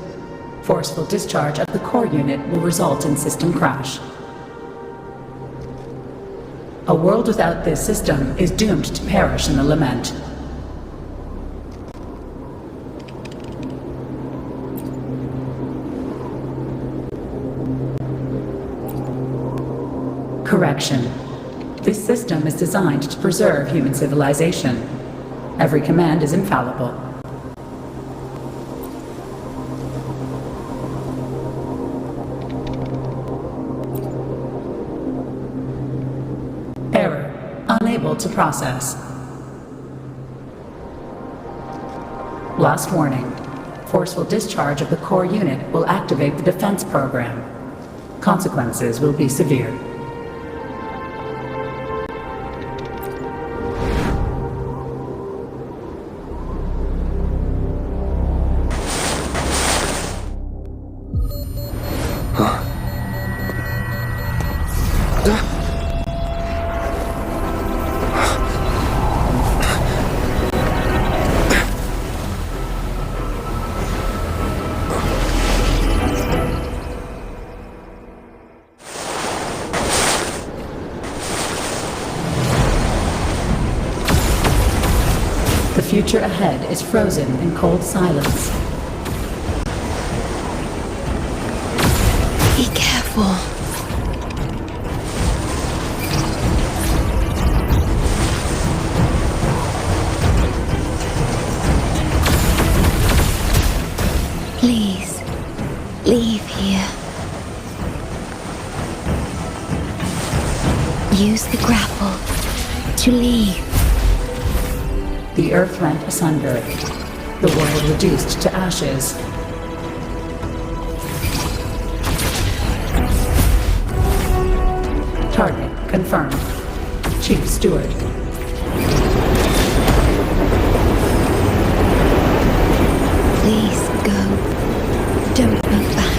Forceful discharge of the core unit will result in system crash. A world without this system is doomed to perish in the lament. Correction. This system is designed to preserve human civilization. Every command is infallible. unable to process. Last warning. Forceful discharge of the core unit will activate the defense program. Consequences will be severe. The future ahead is frozen in cold silence. Be careful. Please, leave here. Use the grapple to leave. The earth rent asunder. The world reduced to ashes. Target confirmed. Chief Steward. Please go. Don't go back.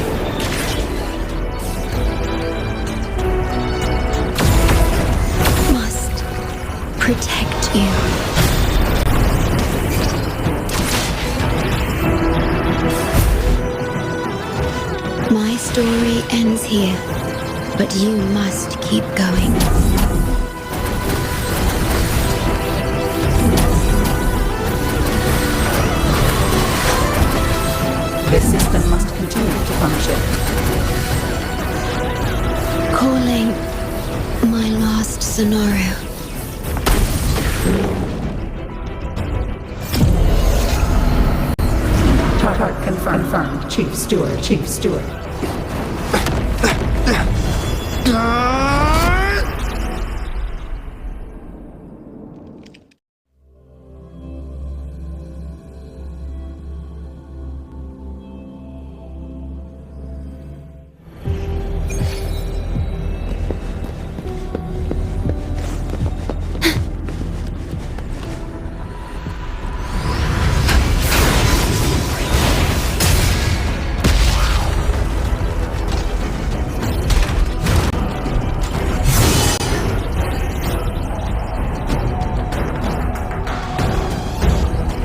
Must protect you. My story ends here, but you must keep going. This system must continue to function. Calling my last scenario. Target confirmed. Chief Steward. Chief Steward.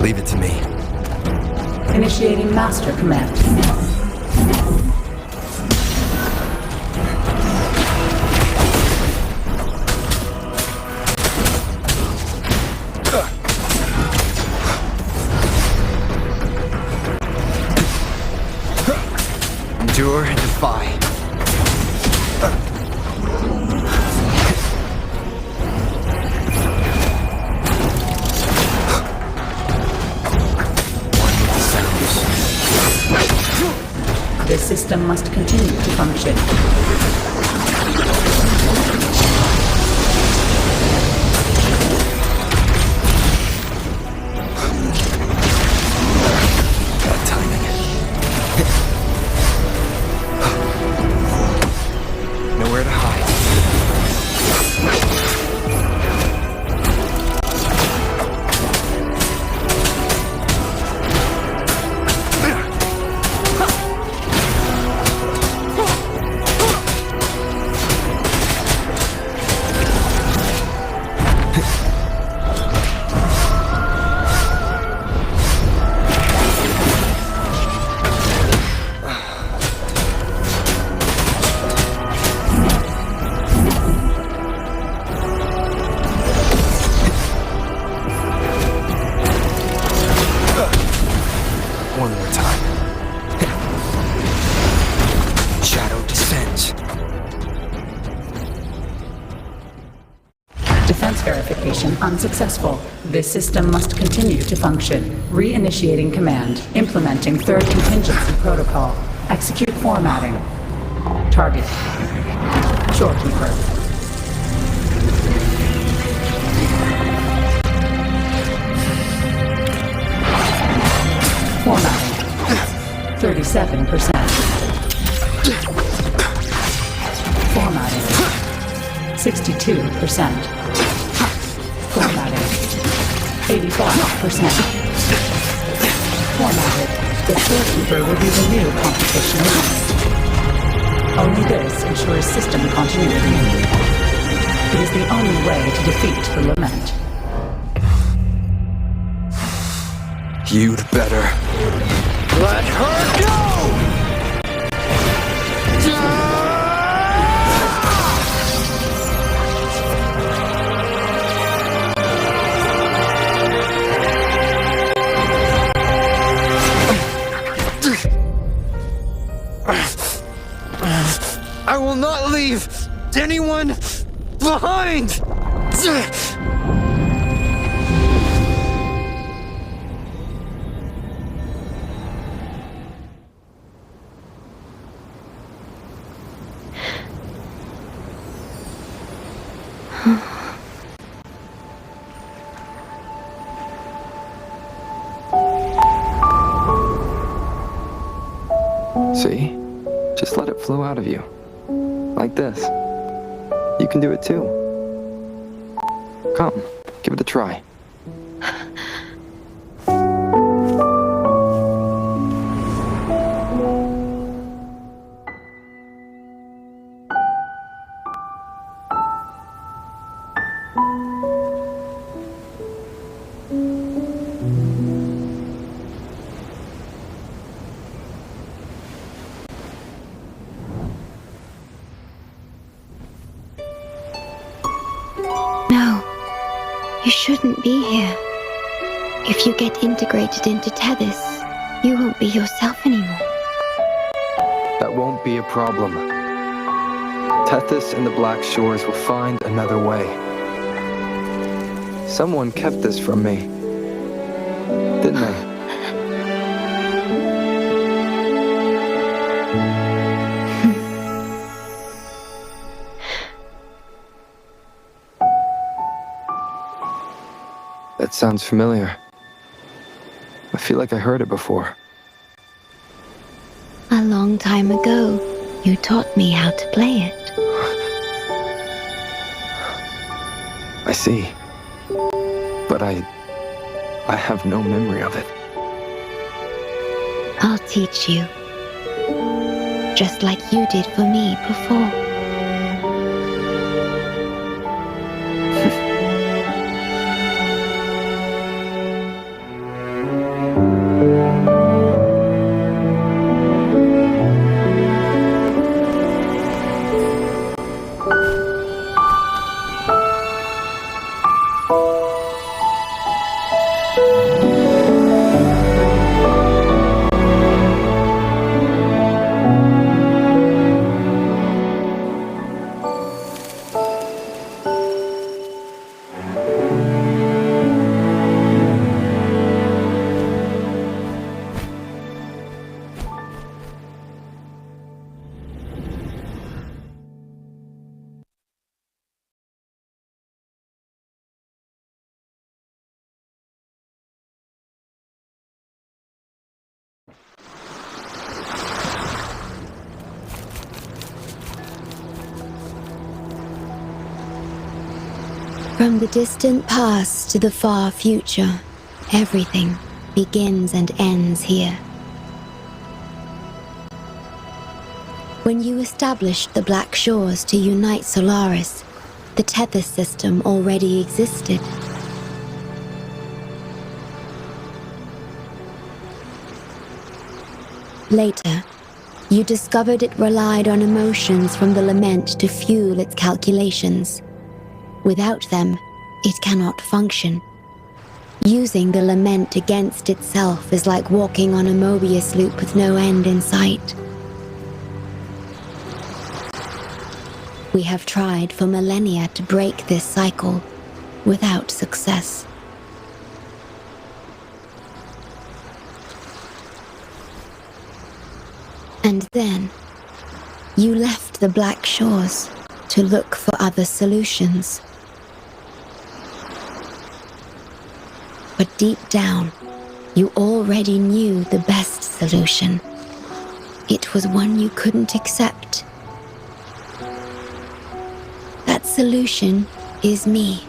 Leave it to me. Initiating master command. Endure and defy. This system must continue to function. Bad timing. Nowhere to hide. One more time. Shadow descends. Defense verification unsuccessful. This system must continue to function. Reinitiating command. Implementing third contingency protocol. Execute formatting. Target. Shorekeeper. Formatting. 37%. Formatting. 62%. Formatting. 85%. Formatted. The storekeeper will be the new competition lead. Only this ensures system continuity. It is the only way to defeat the lament. You'd better. Let her go! I will not leave anyone behind! See? Just let it flow out of you. Like this. You can do it too. Come, give it a try. You shouldn't be here. If you get integrated into Tethys, you won't be yourself anymore. That won't be a problem. Tethys and the Black Shores will find another way. Someone kept this from me, didn't they? That sounds familiar. I feel like I heard it before. A long time ago, you taught me how to play it. I see. But I have no memory of it. I'll teach you. Just like you did for me before. From the distant past to the far future, everything begins and ends here. When you established the Black Shores to unite Solaris, the Tethys system already existed. Later, you discovered it relied on emotions from the lament to fuel its calculations. Without them, it cannot function. Using the lament against itself is like walking on a Mobius loop with no end in sight. We have tried for millennia to break this cycle, without success. And then, you left the Black Shores to look for other solutions. But deep down, You already knew the best solution. It was one you couldn't accept. That solution is me.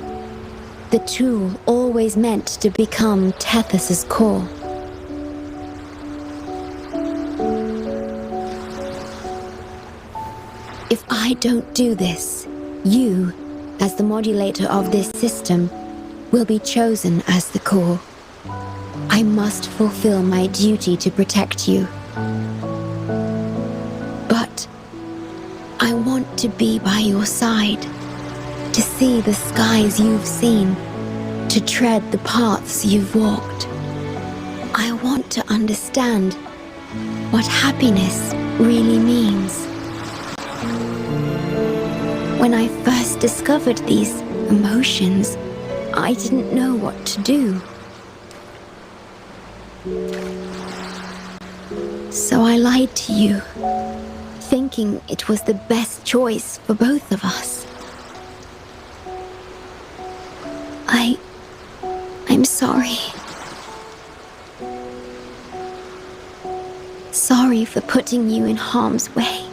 The tool always meant to become Tethys' core. If I don't do this, you, as the modulator of this system, will be chosen as the core. I must fulfill my duty to protect you. But I want to be by your side, to see the skies you've seen, to tread the paths you've walked. I want to understand what happiness really means. When I first discovered these emotions, I didn't know what to do. So I lied to you, thinking it was the best choice for both of us. I'm sorry. Sorry for putting you in harm's way.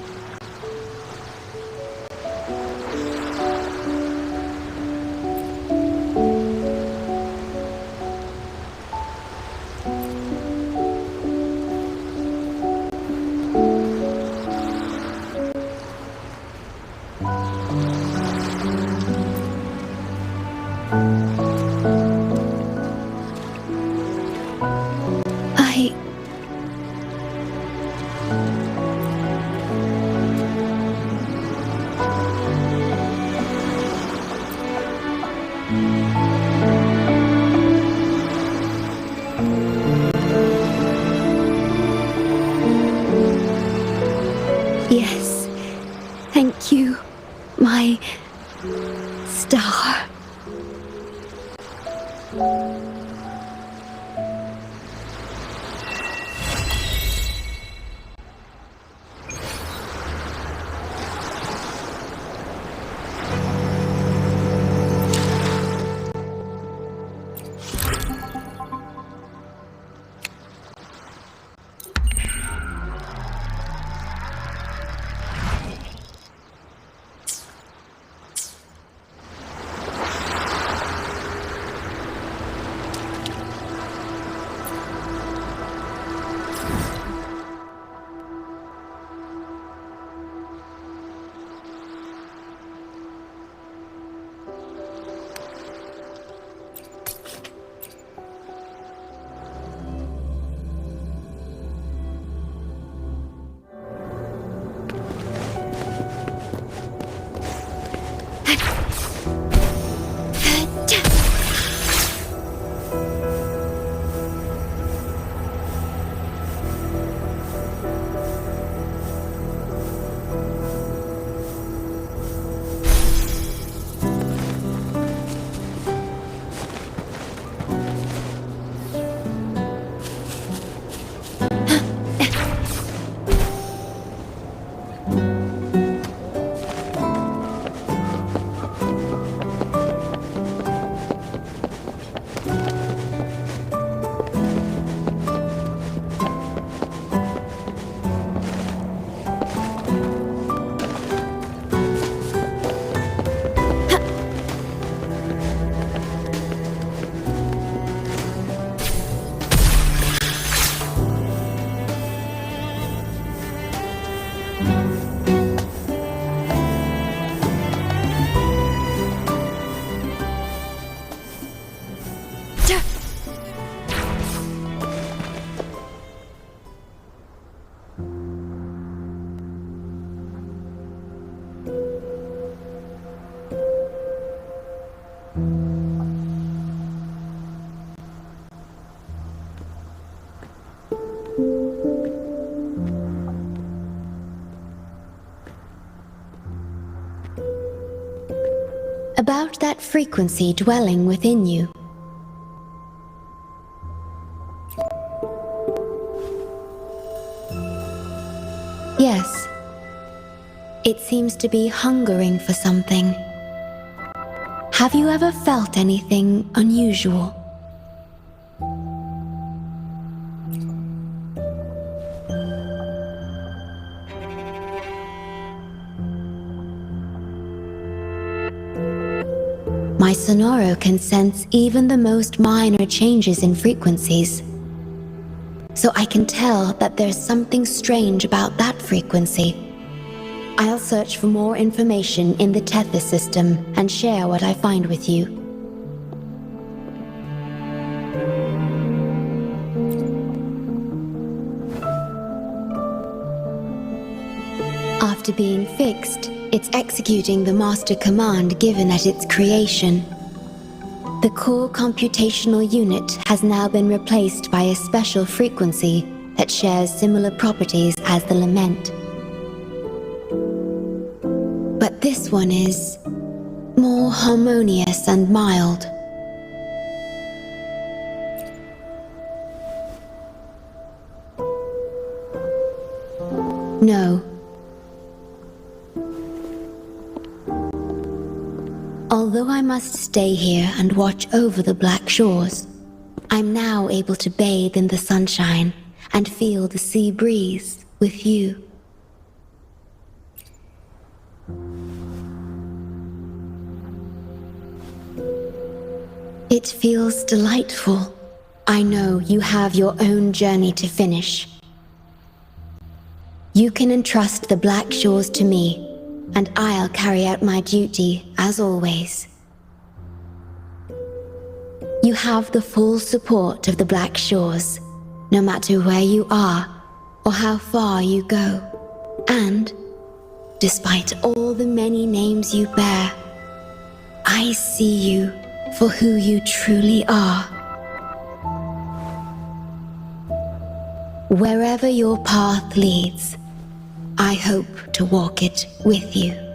Yes, thank you, my star. About that frequency dwelling within you. Yes, it seems to be hungering for something. Have you ever felt anything unusual? My sonoro can sense even the most minor changes in frequencies. So I can tell that there's something strange about that frequency. I'll search for more information in the Tethys system and share what I find with you. After being fixed, it's executing the master command given at its creation. The core computational unit has now been replaced by a special frequency that shares similar properties as the lament. But this one is more harmonious and mild. No. Although I must stay here and watch over the Black Shores, I'm now able to bathe in the sunshine and feel the sea breeze with you. It feels delightful. I know you have your own journey to finish. You can entrust the Black Shores to me, and I'll carry out my duty, as always. You have the full support of the Black Shores, no matter where you are or how far you go. And, despite all the many names you bear, I see you for who you truly are. Wherever your path leads, I hope to walk it with you.